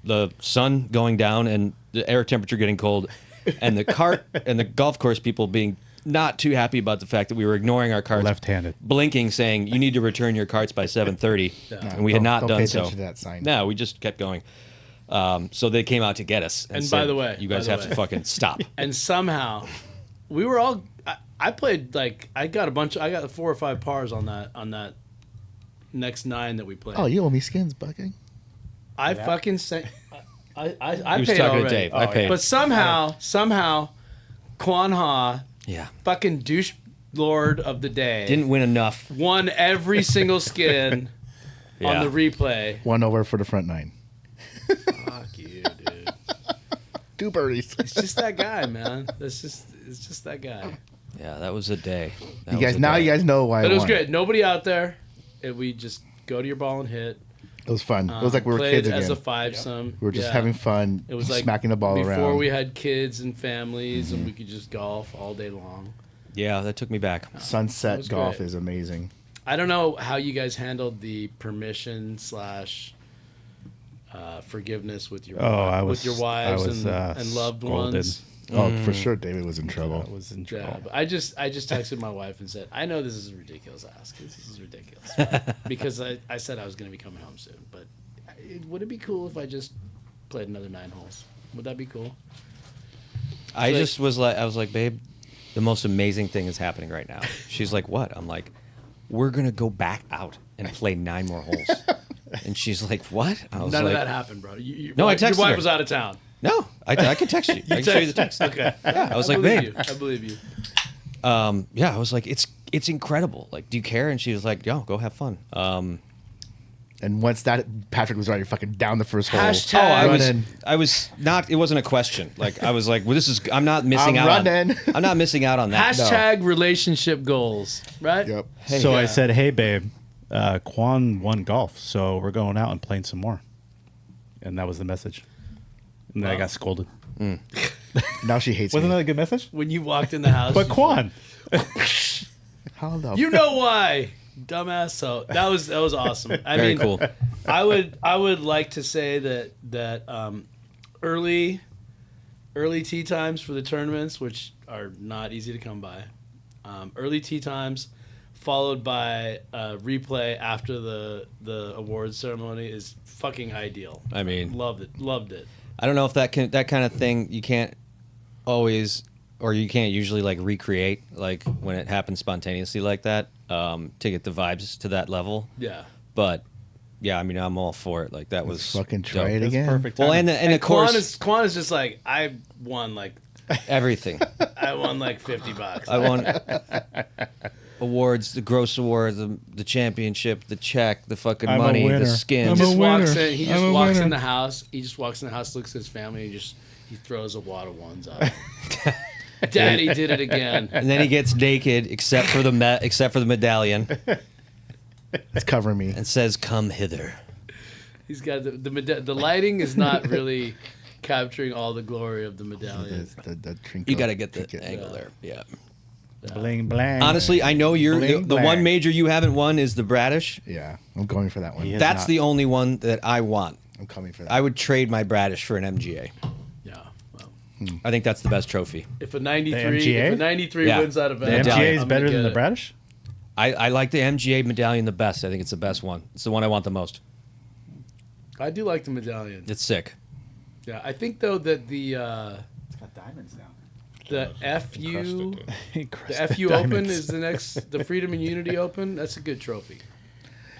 the sun going down and the air temperature getting cold, and the cart and the golf course people being not too happy about the fact that we were ignoring our carts, Left-handed. blinking, saying you need to return your carts by 7:30, and we had not don't done pay so. attention to that sign. No, we just kept going. So they came out to get us. And said, by the way, you guys have to fucking stop. And somehow, we were all. I played I got 4 or 5 pars on that next 9 that we played. Oh, you owe me skins, Bucking. I fucking sang. I He was paid talking already. to Dave. I paid. But somehow, Quan Ha, Yeah, fucking douche lord of the day, didn't win enough. won every single skin Yeah. on the replay. 1 over for the front 9. Fuck you, dude. 2 birdies. It's just that guy, man. It's just that guy. Yeah, that was a day. That You was guys, a now day. you guys know why. But I it was won. great. Nobody out there. We just go to your ball and hit. It was fun. It was like we were Played kids as again. a 5-some. We were just Yeah. having fun. It was like smacking the ball before around. we had kids and families, and we could just golf all day long. Yeah, that took me back. That Sunset was golf great. is amazing. I don't know how you guys handled the permission / forgiveness with your with your wives and loved scolded. ones. Oh, for sure, David was in trouble. I was in Yeah, trouble. but I just texted my wife and said, I know this is a ridiculous ask. This is ridiculous because I said I was going to be coming home soon. But would it be cool if I just played another 9 holes? Would that be cool? I like- just was like, babe, the most amazing thing is happening right now. She's like, what? I'm like, we're gonna go back out and play 9 more holes. And she's like, what? I was None like, of that happened, bro. No, I your texted wife her. was out of town. No, I can text you. I can show you the text. Okay. Yeah, I was like, believe babe. you. I believe you. Yeah, I was like, it's incredible. Like, do you care? And she was like, yo, go have fun. And once that, Patrick was already fucking down the first hole. Hashtag- I was not. It wasn't a question. Like I was like, well, this is. I'm not missing I'm out. running. I'm not missing out on that. Hashtag relationship goals, right? Yep. So I Yeah. said, hey, babe, Quan won golf, so we're going out and playing some more. And that was the message. And then I got scolded. Now she hates Wasn't me. that a good message? When you walked in the house, But you- Quan. How the you know why, dumbass. So that was awesome. I Very mean, cool. I would like to say that early early tee times for the tournaments, which are not easy to come by. Early tee times, followed by replay after the awards ceremony is fucking ideal. I mean, loved it. I don't know if that kind of thing you can't always, or you can't usually like recreate like when it happens spontaneously like that to get the vibes to that level. Yeah. But yeah, I mean, I'm all for it. Like that was Fucking try dope. it That's again. perfect. Well, timing. and of course Quan is just like, I won like everything. $50. I won awards, the gross award, the championship, the check, the fucking I'm a money, the winner. skins. He just walks winner. in. He just walks in the house. He just walks in the house, looks at his family, and he throws a wad of ones up. Daddy did it again. And then he gets naked, except for the medallion, It's covering me. and says, "Come hither." He's got the lighting is not really capturing all the glory of the medallion. The trinket. You got to get the trinket. angle there. Yeah. Bling blang. Honestly, I know you're Bling, the one blang. major you haven't won is the Bradish. Yeah, I'm going for that one. He is That's not. the only one that I want. I'm coming for that. I would trade my Bradish for an MGA. Yeah. Well, I think that's the best trophy. if a The 93 MGA? Yeah. wins that The event, medallion. MGA is I'm better gonna than the get it. Bradish. I like the MGA medallion the best. I think it's the best one. It's the one I want the most. I do like the medallion. It's sick. Yeah, I think though that the It's got diamonds now. FU the FU Open is the next, the Freedom and Unity Open. That's a good trophy.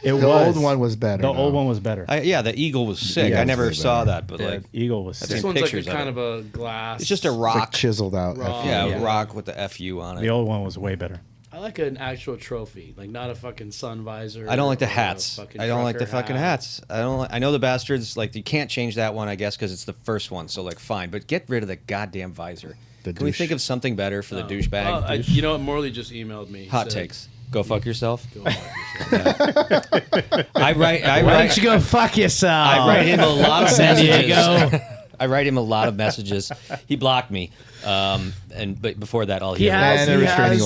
It the was. old one was better. The though. old one was better. Yeah, the eagle was sick. Yeah, I it's never way saw better. that, but The like eagle was I've sick. This seen one's like a pictures of kind it. of a glass. it's just a It's like rock. chiseled out. Raw. Yeah, Yeah. rock with the FU on it. The old one was way better. I like an actual trophy, like not a fucking sun visor. I don't like the or a hats. fucking I don't like the trucker fucking hat. hats. I don't. I know the bastards. Like you can't change that one, I guess, because it's the first one. So like, fine, but get rid of the goddamn visor. The Can we douche. think of something better for the douchebag? Well, you know what? Morley just emailed me. He Hot said, takes. Go fuck yourself. "Go fuck yourself." I write. Why don't you go fuck yourself? I write him a lot of San messages. Diego. I write him a lot of messages. He blocked me, but before that, all he, He ever has And a he restraining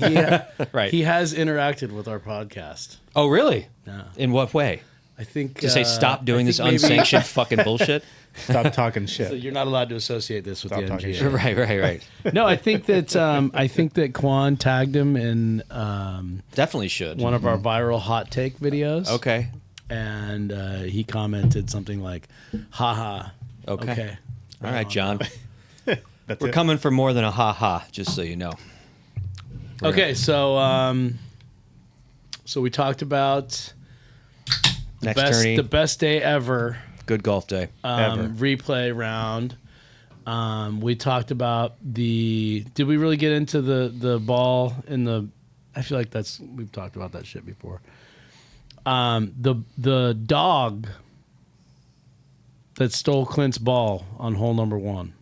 has- order. right. He has interacted with our podcast. Oh, really? Yeah. In what way? I think To say stop doing I this think maybe- unsanctioned fucking bullshit? Stop talking So shit. you're not allowed to associate this with Stop the talking MGA. shit. Right. No, I think that Quan tagged him in Definitely should. one of our viral hot take videos. Okay. And he commented something like, "Haha." Okay. All right, John. That's We're it. coming for more than a ha-ha, just so you know. Okay, so so we talked about Next tourney, the best day ever. good golf day. Ever. Replay round. We talked about did we really get into the ball in the, I feel like we've talked about that shit before. The dog that stole Clint's ball on hole number 1.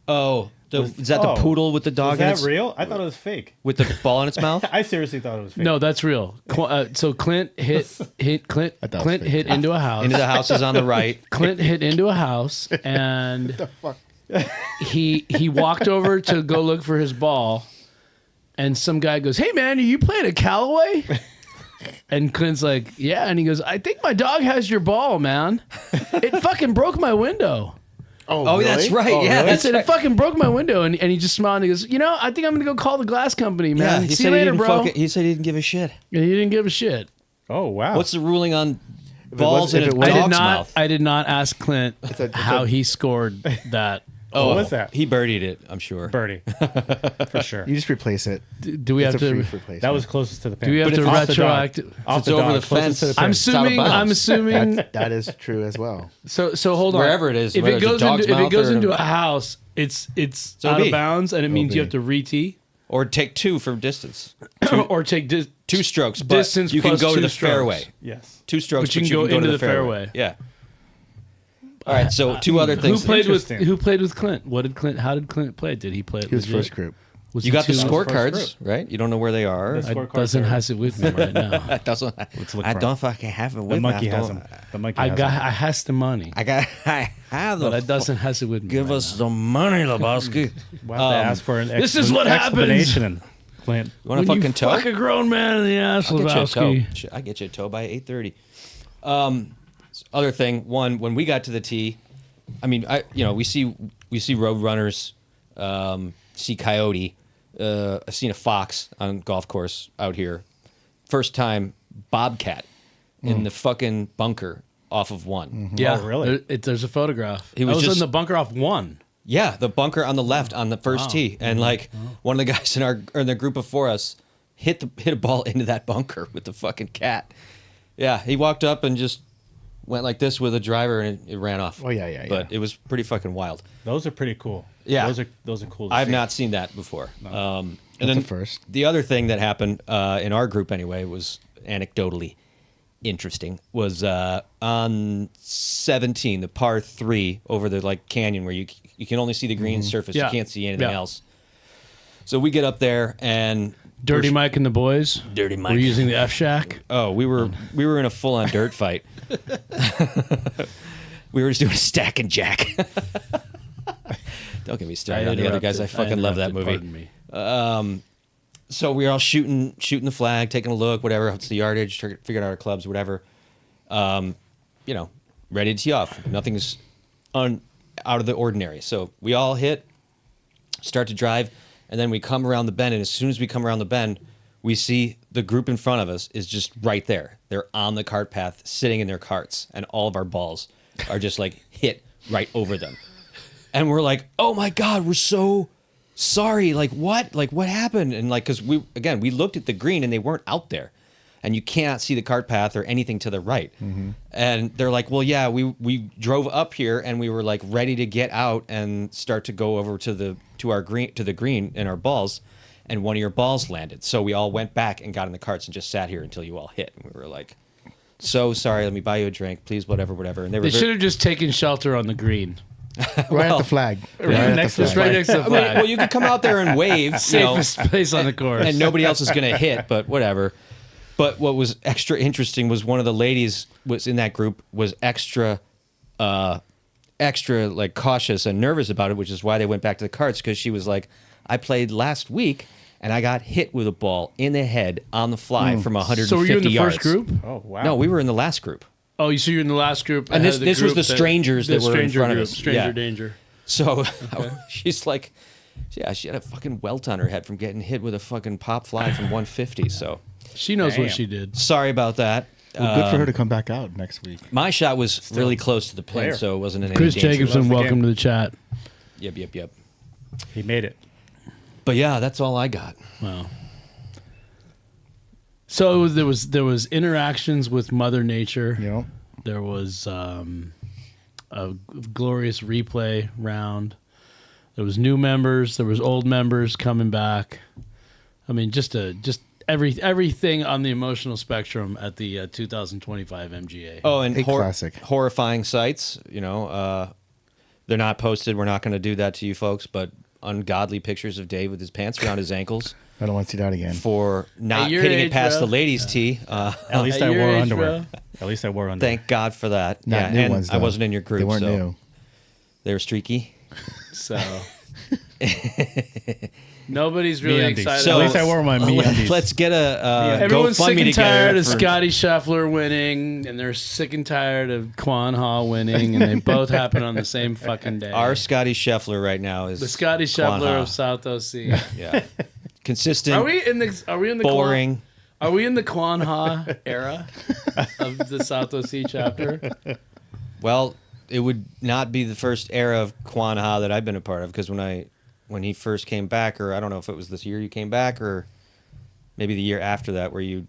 Oh, is that the Oh. poodle with the dog Is in that its, real? I thought it was fake. with the ball in its mouth? I seriously thought it was fake. No, that's real. So Clint hit Clint I thought it was Clint fake, hit too. into a house. Into the houses on the right. Clint hit into a house and he walked over to go look for his ball, and some guy goes, "Hey man, are you playing at Callaway?" And Clint's like, "Yeah," and he goes, "I think my dog has your ball, man. It fucking broke my window." Oh, that's right. Oh, yeah, really? I that's said, right. "It fucking broke my window," and he just smiled and he goes, "You know, I think I'm gonna go call the glass company, Yeah, man. he See said you he later, didn't bro." he said he didn't give a shit. And he didn't give a shit. Oh wow. What's the ruling on balls in if a it was- dog's mouth? I did not ask Clint it's how a- he scored that. What was that? He birdied it, I'm sure. Birdie. For sure. You just replace it. Do we It's have a to? free replacement. That was closest to the pin. Do we have But to if off the dog. retroactive? Off It's over the closest fence. to the pin. I'm It's out of assuming. bounds. I'm assuming. that is true as well. So hold on. Wherever it is, if whether it it's a goes dog's into if it mouth goes or- into a house, it's So out be. of bounds, and it means be. you have to re-tee Or take 2 from distance. or take 2 strokes, but Distance you can plus go to 2 the strokes. fairway. Yes. 2 strokes, But you can go to into the the fairway. Yeah. All right, so 2 other Who things. played with Interesting. Who played with Clint? What did Clint? How did Clint play? Did he play it? He was legit? first group. Was You it got the two- first scorecards, group. right? You don't know where they are. The I scorecards doesn't are- has it with me right now. Doesn't, Let's look I for don't him. fucking have it with The me. monkey I has don't- them. The monkey I has got. them. I has the money, I have but the. it doesn't has it with me. Give right us now. the money, Lebowski. We'll have to ask for an this is what happens. explanation, Clint. You want a When you fucking toe? fuck a grown man in the ass, I'll get you a toe. Lebowski. Shit, I get you a toe by 8:30. Other thing, one, when we got to the tee, I mean, we see we see roadrunners, see coyote. I've seen a fox on golf course out here. First time bobcat in the fucking bunker off of one. Yeah, Oh, really? There's a photograph. He was I was just- in the bunker off one. Yeah, the bunker on the left on the first tee, and like one of the guys in the group before us hit a ball into that bunker with the fucking cat. Yeah, he walked up and just went like this with a driver, and it ran off. Oh, yeah. But it was pretty fucking wild. Those are pretty cool. Yeah. Those are cool. To I've see. not seen that before. And That's then a first. the other thing that happened in our group anyway was anecdotally interesting. Was on 17, the par 3 over the like canyon where you can only see the green surface. Yeah. You can't see anything Yeah. else. So we get up there and Dirty Mike and the boys. Dirty Mike. We're using the F Shack. Oh, we were in a full on dirt fight. We were just doing a stack and jack. Don't get me started on the other guys. I fucking love that movie. Pardon me. So we were all shooting the flag, taking a look, whatever. What's the yardage? Figuring out our clubs, whatever. Ready to tee off. Nothing's out of the ordinary. So we all hit, start to drive, and then we come around the bend. And as soon as we come around the bend, we see the group in front of us is just right there. They're on the cart path, sitting in their carts, and all of our balls are just like hit right over them. And we're like, oh my God, we're so sorry. Like what? Like what happened? And like, cause we looked at the green and they weren't out there and you cannot see the cart path or anything to the right. Mm-hmm. And they're like, well, yeah, we drove up here and we were like ready to get out and start to go over to the green in our balls. And one of your balls landed. So we all went back and got in the carts and just sat here until you all hit. And we were like, so sorry, let me buy you a drink, please, whatever. And They should have just taken shelter on the green. Right at the flag. Next to the flag. well, you could come out there and wave, Safest place on the course. and nobody else is going to hit, but whatever. But what was extra interesting was one of the ladies was in that group was extra like cautious and nervous about it, which is why they went back to the carts, because she was like, I played last week and I got hit with a ball in the head on the fly from 150 yards. So were you in the yards. first group? Oh wow. No, we were in the last group. Oh, so you're in the last group. And ahead of this was group the strangers that were in stranger front of group, us. Stranger Yeah. danger. So she's like, yeah, she had a fucking welt on her head from getting hit with a fucking pop fly from 150. So She knows Damn. what she did. sorry about that. Well, good for her to come back out next week. My shot was really close to the pin, player. so it wasn't in any Chris danger. Jacobson, Loves the welcome game. to the chat. Yep. He made it. But yeah, that's all I got. Wow. So there was interactions with Mother Nature. You know? There was a glorious replay round. There was new members. There was old members coming back. I mean, just everything on the emotional spectrum at the 2025 MGA. Oh, and A classic. horrifying sights. They're not posted. We're not going to do that to you folks. But ungodly pictures of Dave with his pants around his ankles I don't want to see that again. for not At your hitting age, it past bro. the ladies' tee. At least At I your wore age, underwear. bro. At least I wore underwear. Thank God for that. Not new and ones, I though. wasn't in your group. They weren't so new. They were streaky. So nobody's really MeUndies. excited. So- At least I wore my MeUndies. Let's get a Everyone's sick GoFundMe and tired together. of Scotty Scheffler winning, and they're sick and tired of Quan Ha winning, and they both happen on the same fucking day. Our Scotty Scheffler right now is the Scotty Quan Scheffler Ha. of South OC. Yeah, consistent. Are we in the boring? Are we in the Quan Ha era of the South OC chapter? Well, it would not be the first era of Quan Ha that I've been a part of, because when he first came back, or I don't know if it was this year you came back, or maybe the year after that, where you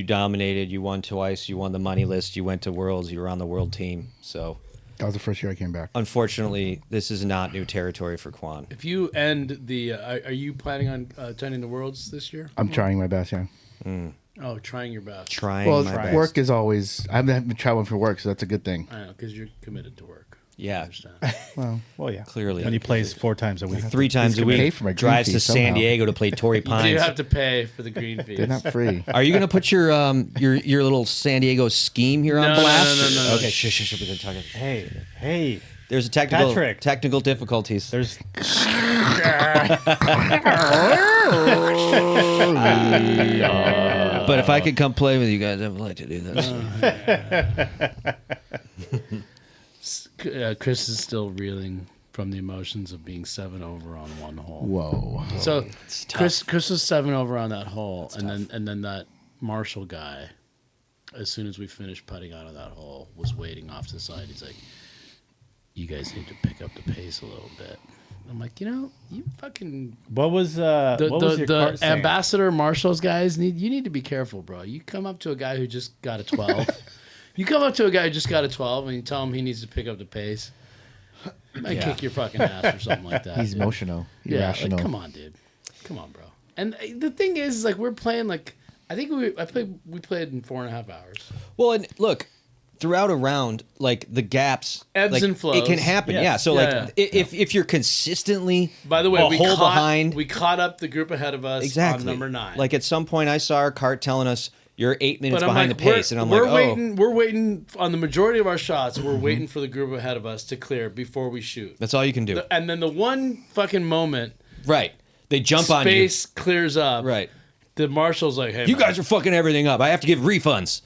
dominated, you won twice, you won the money list, you went to Worlds, you were on the world team. So That was the first year I came back. unfortunately, this is not new territory for Quan. If you end the, are you planning on attending the Worlds this year? I'm trying my best, yeah. Oh, trying your best. Trying Well, my best. work is always. I haven't been traveling for work, so that's a good thing. I know, because you're committed to work. I Yeah, understand. Well, yeah. clearly. And he plays 4 times a week. 3 times a gonna pay week. for my green Drives fee to San somehow. Diego to play Torrey You do Pines. have to pay for the green fees. They're not free. Are you going to put your little San Diego scheme here on No, blast? no. Okay, shush. We're going to talk. Hey. There's a Patrick. technical difficulties. There's But if I could come play with you guys, I would like to do that. Chris is still reeling from the emotions of being 7 over on one hole. Whoa. So tough. Chris was 7 over on that hole, and then that Marshall guy, as soon as we finished putting out of that hole, was waiting off to the side. He's like, "You guys need to pick up the pace a little bit." I'm like, you fucking What was your the cart saying? ambassador Marshall's guys you need to be careful, bro. You come up to a guy who just got a 12. You come up to a guy who just got a 12 and you tell him he needs to pick up the pace. He might kick your fucking ass or something like that. He's dude. emotional. Yeah, Irrational. like, come on, dude. Come on, bro. And the thing is like we're playing like I think we played in 4.5 hours. Well, and look, throughout a round, like the gaps, Ebbs like, and flows. It can happen. Yes. Yeah. So Yeah, like, if you're consistently By the way, a we hole caught, behind, we caught up the group ahead of us exactly on number 9. Like at some point, I saw our cart telling us you're 8 minutes But I'm behind like, the pace, and I'm like, we're waiting on the majority of our shots. We're waiting for the group ahead of us to clear before we shoot. that's all you can do. And then the one fucking moment, Right. They jump on you. space clears up. Right. The marshal's like, "Hey, You man, guys are fucking everything up. I have to give refunds.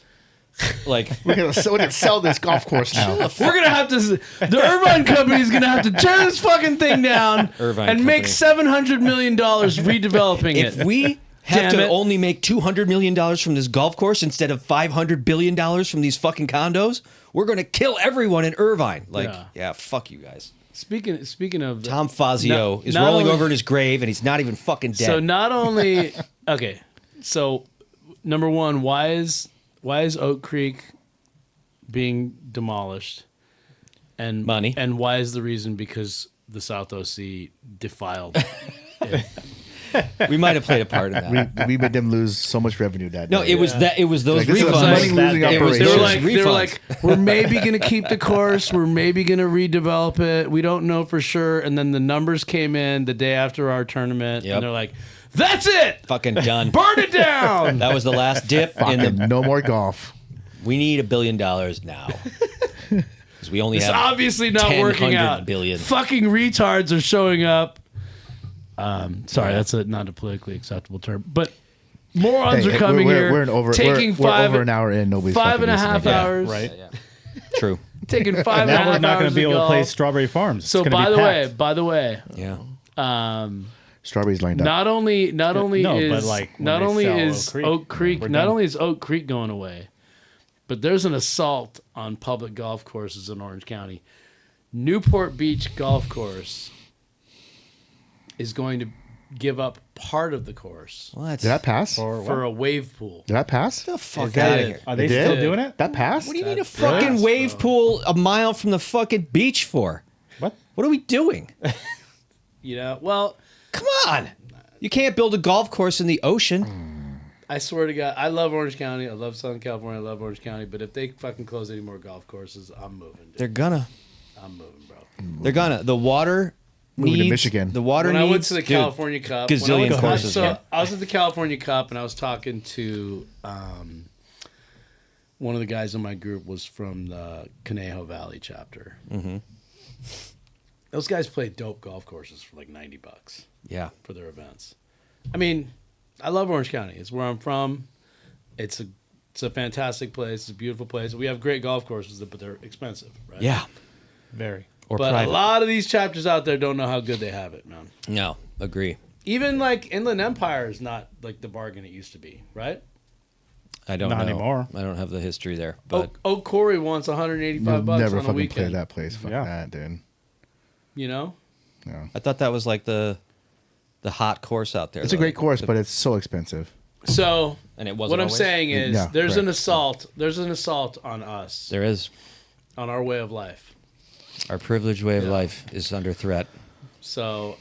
Like, We're gonna sell this golf course now. we're gonna have to. The Irvine Company's gonna have to tear this fucking thing down Irvine and make Company. $700 million redeveloping if it. we have Damn to it. only make $200 million from this golf course instead of $500 billion from these fucking condos, we're going to kill everyone in Irvine. Like, yeah, fuck you guys. Speaking of Tom Fazio is not rolling only- over in his grave, and he's not even fucking dead. So not only okay, so number one, why is Oak Creek being demolished? And Money. And why is the reason because the South OC defiled it. We might have played a part in that. We made them lose so much revenue that No, day. it was that. It was those Like, this is a refunds. money-losing It was operation. They were those like, refunds. we're maybe gonna keep the course. We're maybe gonna redevelop it. We don't know for sure. And then the numbers came in the day after our tournament, Yep. and they're like, "That's it. Fucking done. Burn it down." That was the last dip in Fucking the. no more golf. We need $1 billion now. Because we only It's have. obviously not working 10 out. billion. Fucking retards are showing up. Sorry, that's not a politically acceptable term, but morons Hey, are coming we're, here, We're, an over, taking we're five over an hour in. Nobody's five fucking and a listening. half Yeah. hours, Right. Yeah. True. taking 5 and a Now half we're not going hours to be able to golf. play Strawberry Farms. So It's gonna be packed. by the way, Yeah. Strawberries lined up. not only No, but is like when not they only sell is Oak Creek, we're not done. only is Oak Creek going away, but there's an assault on public golf courses in Orange County. Newport Beach Golf Course is going to give up part of the course What? Did that pass? Or for what? a wave pool. Did that pass? Get the fuck that out of it? here. Are they It did? still doing it? That passed? What do you need a That's fucking gross, wave bro. pool a mile from the fucking beach for? What? What are we doing? You know, well, Come on. You can't build a golf course in the ocean. I swear to God, I love Orange County. I love Southern California. I love Orange County. But if they fucking close any more golf courses, I'm moving. Dude. They're gonna. I'm moving, bro. They're gonna. The water Moving to needs. Michigan. The water When needs. I went to the dude, California Cup, gazillion when I courses, So yeah. I was at the California Cup, and I was talking to one of the guys in my group was from the Conejo Valley chapter. Mm-hmm. Those guys play dope golf courses for like $90 Yeah. for their events. I mean, I love Orange County. It's where I'm from. It's a fantastic place. It's a beautiful place. We have great golf courses, but they're expensive, right? Yeah. Very. Or But private. a lot of these chapters out there don't know how good they have it, man. No. Agree. Even like Inland Empire is not like the bargain it used to be, right? I don't Not know. anymore. I don't have the history there, but Oak Quarry wants $185 You'll never on a fucking weekend. play that place. Fuck Yeah. that, dude. You know? No. I thought that was like the hot course out there. It's a though. great course, but it's so expensive. So And it wasn't what I'm always? saying is Yeah, there's an correct. assault. There's an assault on us, There is. on our way of life. Our privileged way of Yeah. life is under threat. So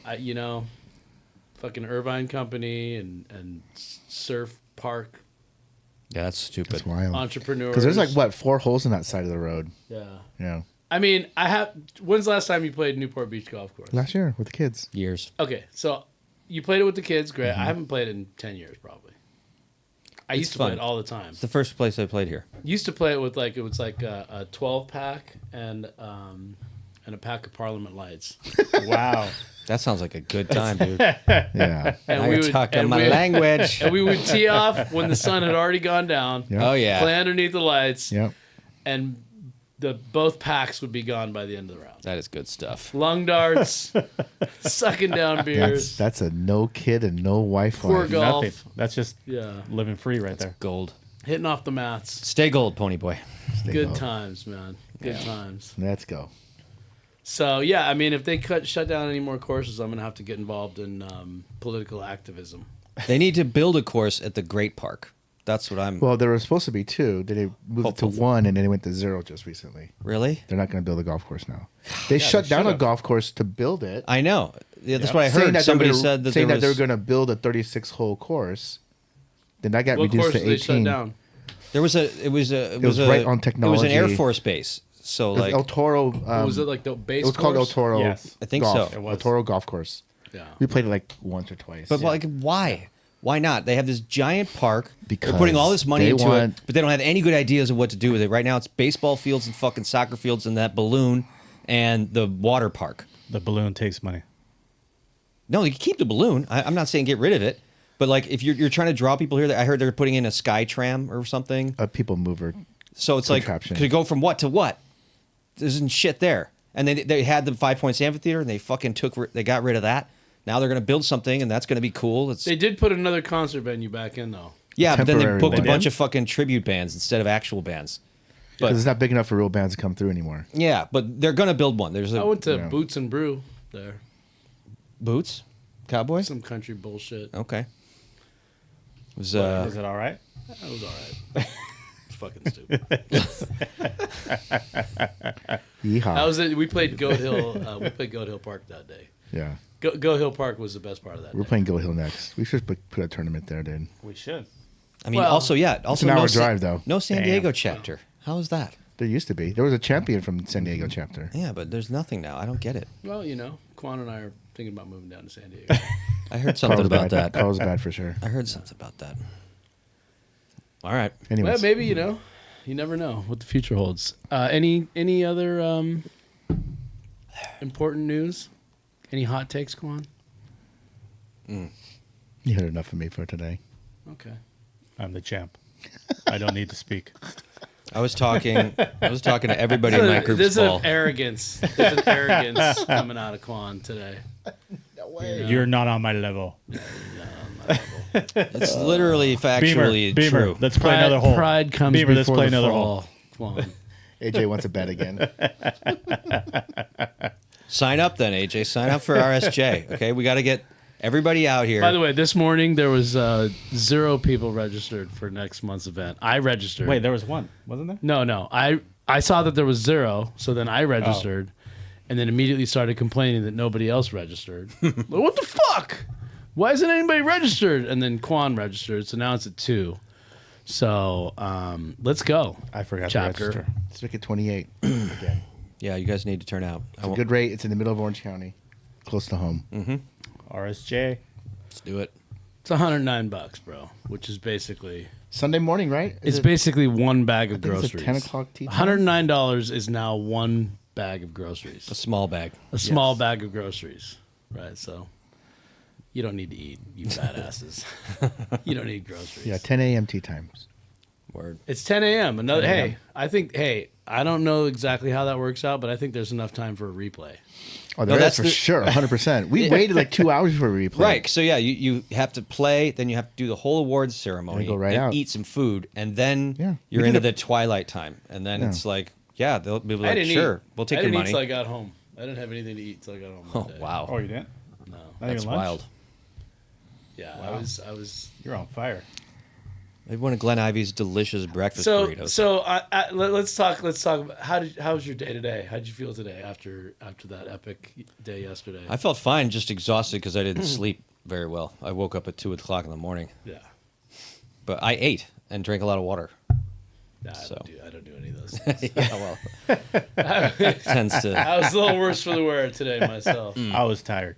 fucking Irvine Company and Surf Park Yeah, that's stupid. That's wild. entrepreneurs. Because there's like, what, 4 holes in that side of the road? Yeah. Yeah. I mean, when's the last time you played Newport Beach Golf Course? Last year with the kids. Years. Okay, so you played it with the kids, great. I haven't played it in 10 years, probably. I used to play fun. it all the time. It's the first place I played here. Used to play it with it was like a 12 pack and a pack of Parliament lights. Wow. That sounds like a good time, dude. Yeah. And Now you're talking my language. And we would tee off when the sun had already gone down. Yeah. Oh yeah. Play underneath the lights Yep. and both packs would be gone by the end of the round. That is good stuff. Lung darts, sucking down beers. That's a no kid and no wife. Poor golf. Nothing. That's just living free right there. Gold. Hitting off the mats. Stay gold, pony boy. Good times, man. Good times. Let's go. So yeah, I mean, if they shut down any more courses, I'm gonna have to get involved in political activism. They need to build a course at the Great Park. That's what I'm. Well, there were supposed to be 2. Then they moved it to 1, and then they went to 0 just recently. Really? They're not going to build a golf course now. They shut down a golf course to build it. I know. Yeah, that's what I Saying heard. that Somebody they're gonna- said that saying there that they're was, going to build a 36-hole course. Then that got What reduced courses to they shut 18. down? there was a. It was right on It was an Air technology. Force base. So It was like, El Toro. Was it like the base? It was called El course? Toro. Yes. I think golf. so. It was. El Toro golf course. Yeah. We played it like once or twice. but like, why? Why not? They have this giant park. Because they're putting all this money they into want- it, but they don't have any good ideas of what to do with it. Right now, it's baseball fields and fucking soccer fields and that balloon and the water park. The balloon takes money. No, you can keep the balloon. I'm not saying get rid of it, but like if you're trying to draw people here, I heard they're putting in a sky tram or something. a people mover. So it's like contraption. could go from what to what? There isn't shit there. And they had the 5 Points amphitheater, and they fucking they got rid of that. Now they're going to build something, and that's going to be cool. It's They did put another concert venue back in though. yeah, but then they temporary booked a one. bunch of fucking tribute bands instead of actual bands. Because it's not big enough for real bands to come through anymore. Yeah, but they're going to build one. There's I a went to Yeah. Boots and Brew there. Boots, Cowboys. Some country bullshit. Okay. It was Is it all right? That was all right. It's fucking stupid. Yeehaw. That was it. We played Goat Hill. We played Goat Hill Park that day. yeah. Goat Hill Park was the best part of that. We're day. playing Go Hill next. We should put a tournament there, dude. We should. I mean, well, also an hour drive, though. No San Damn. Diego chapter. How is that? There used to be. There was a champion from San Diego chapter. Yeah, but there's nothing now. I don't get it. Well, you know, Quan and I are thinking about moving down to San Diego. I heard something Carl's about bad. that. Carl's bad for sure. I heard something about that. All right. Anyways, Well, maybe you never know what the future holds. Any other important news? Any hot takes, Quan? you heard enough of me for today. Okay. I'm the champ. I don't need to speak. I was talking to everybody in my group's There's ball. an arrogance. There's an arrogance coming out of Quan today. You're not on my level. It's literally factually Beamer, true. let's play another hole. Pride comes Beamer, let's before play the another fall. hole. Quan. AJ wants a bet again. Sign up then, AJ. Sign up for RSJ. Okay, we got to get everybody out here. By the way, this morning there was 0 people registered for next month's event. I registered. Wait, there was one, wasn't there? No. I saw that there was 0, so then I registered, and then immediately started complaining that nobody else registered. Like, what the fuck? Why isn't anybody registered? And then Quan registered, so now it's at 2. So let's go. I forgot Chapter. to register. Let's make it 28 again. Yeah, you guys need to turn out. It's a good rate. It's in the middle of Orange County, close to home. RSJ. Let's do it. It's $109, bro, which is basically Sunday morning, right? it's basically one bag of I think it's a groceries. 10 o'clock tea time. $109 is now one bag of groceries. A small bag. A small bag of groceries, right? So you don't need to eat, you fat asses. You don't need groceries. Yeah, 10 a.m. tea times. Word. It's 10 a.m. 10 a.m. I don't know exactly how that works out, but I think there's enough time for a replay. Oh, there that's is for the- sure, 100%. We waited like 2 hours before we replayed. Right. So yeah, you have to play, then you have to do the whole awards ceremony, And go right and out. eat some food, and then Yeah. you're We into did the twilight time, and then Yeah. it's like, yeah, they'll be I like, didn't sure, eat. we'll take I your didn't money. eat till I got home. I didn't have anything to eat till I got home. Oh that day. wow, Oh, you didn't? No. Not that's even lunch? wild. Yeah, Wow. I was. You're on fire. Maybe one of Glen Ivy's delicious breakfast So burritos. let's talk about how was your day today? How did you feel today after that epic day yesterday? I felt fine, just exhausted because I didn't sleep very well. I woke up at 2:00 in the morning, Yeah. but I ate and drank a lot of water. Nah, So. I don't do any of those things. Yeah, well, tends to. I was a little worse for the wear today myself. I was tired.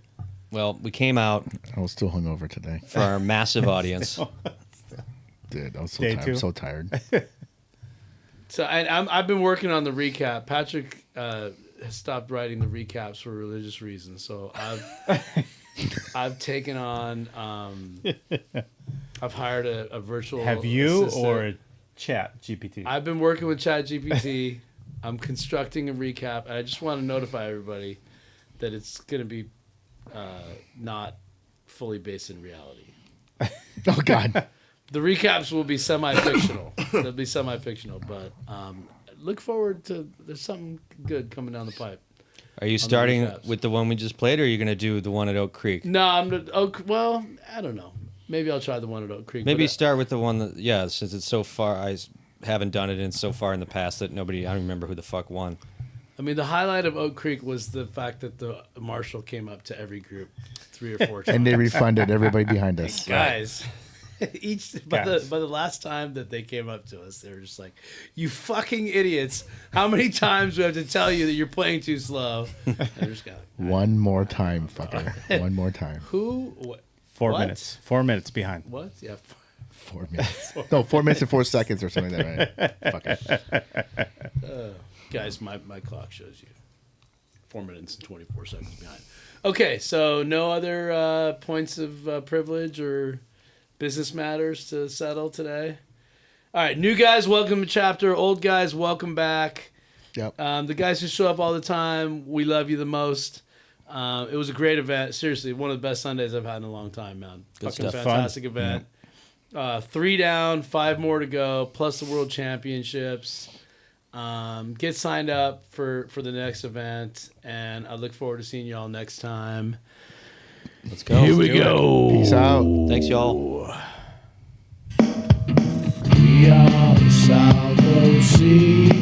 Well, we came out I was still hungover today. for our massive audience. Dude, I was so Day tired. two. I'm so tired. So I've been working on the recap. Patrick has stopped writing the recaps for religious reasons. So I've taken on. I've hired a virtual. Have you assistant. or Chat GPT? I've been working with ChatGPT. I'm constructing a recap. I just want to notify everybody that it's going to be not fully based in reality. Oh God. The recaps will be semi-fictional. They'll be semi-fictional, but look forward to. There's something good coming down the pipe. Are you starting with the one we just played, or are you going to do the one at Oak Creek? No, well, I don't know. Maybe I'll try the one at Oak Creek. Maybe start with the one that, since it's so far, I haven't done it in so far in the past that I don't remember who the fuck won. I mean, the highlight of Oak Creek was the fact that the marshal came up to every group 3 or 4 times. And they refunded everybody behind us. Guys, by the last time that they came up to us, they were just like, "You fucking idiots! How many times do we have to tell you that you're playing too slow?" And I just got One more time, fucker. One more time. who? What? 4 What? minutes. 4 minutes behind. What? Yeah. 4 minutes. No, 4 minutes and 4 seconds or something like that, right? Fuck it. Guys, my clock shows you 4 minutes and 24 seconds behind. Okay, so no other points of privilege or business matters to settle today. All right, new guys, welcome to Chapter. Old guys, welcome back. Yep. The guys who show up all the time, we love you the most. It was a great event. Seriously, one of the best Sundays I've had in a long time, man. Good Fucking stuff. fantastic event. 3 down, 5 more to go, plus the World Championships. Get signed up for the next event, and I look forward to seeing you all next time. Let's go. Here we go. Peace out. Thanks, y'all. We are the South OC.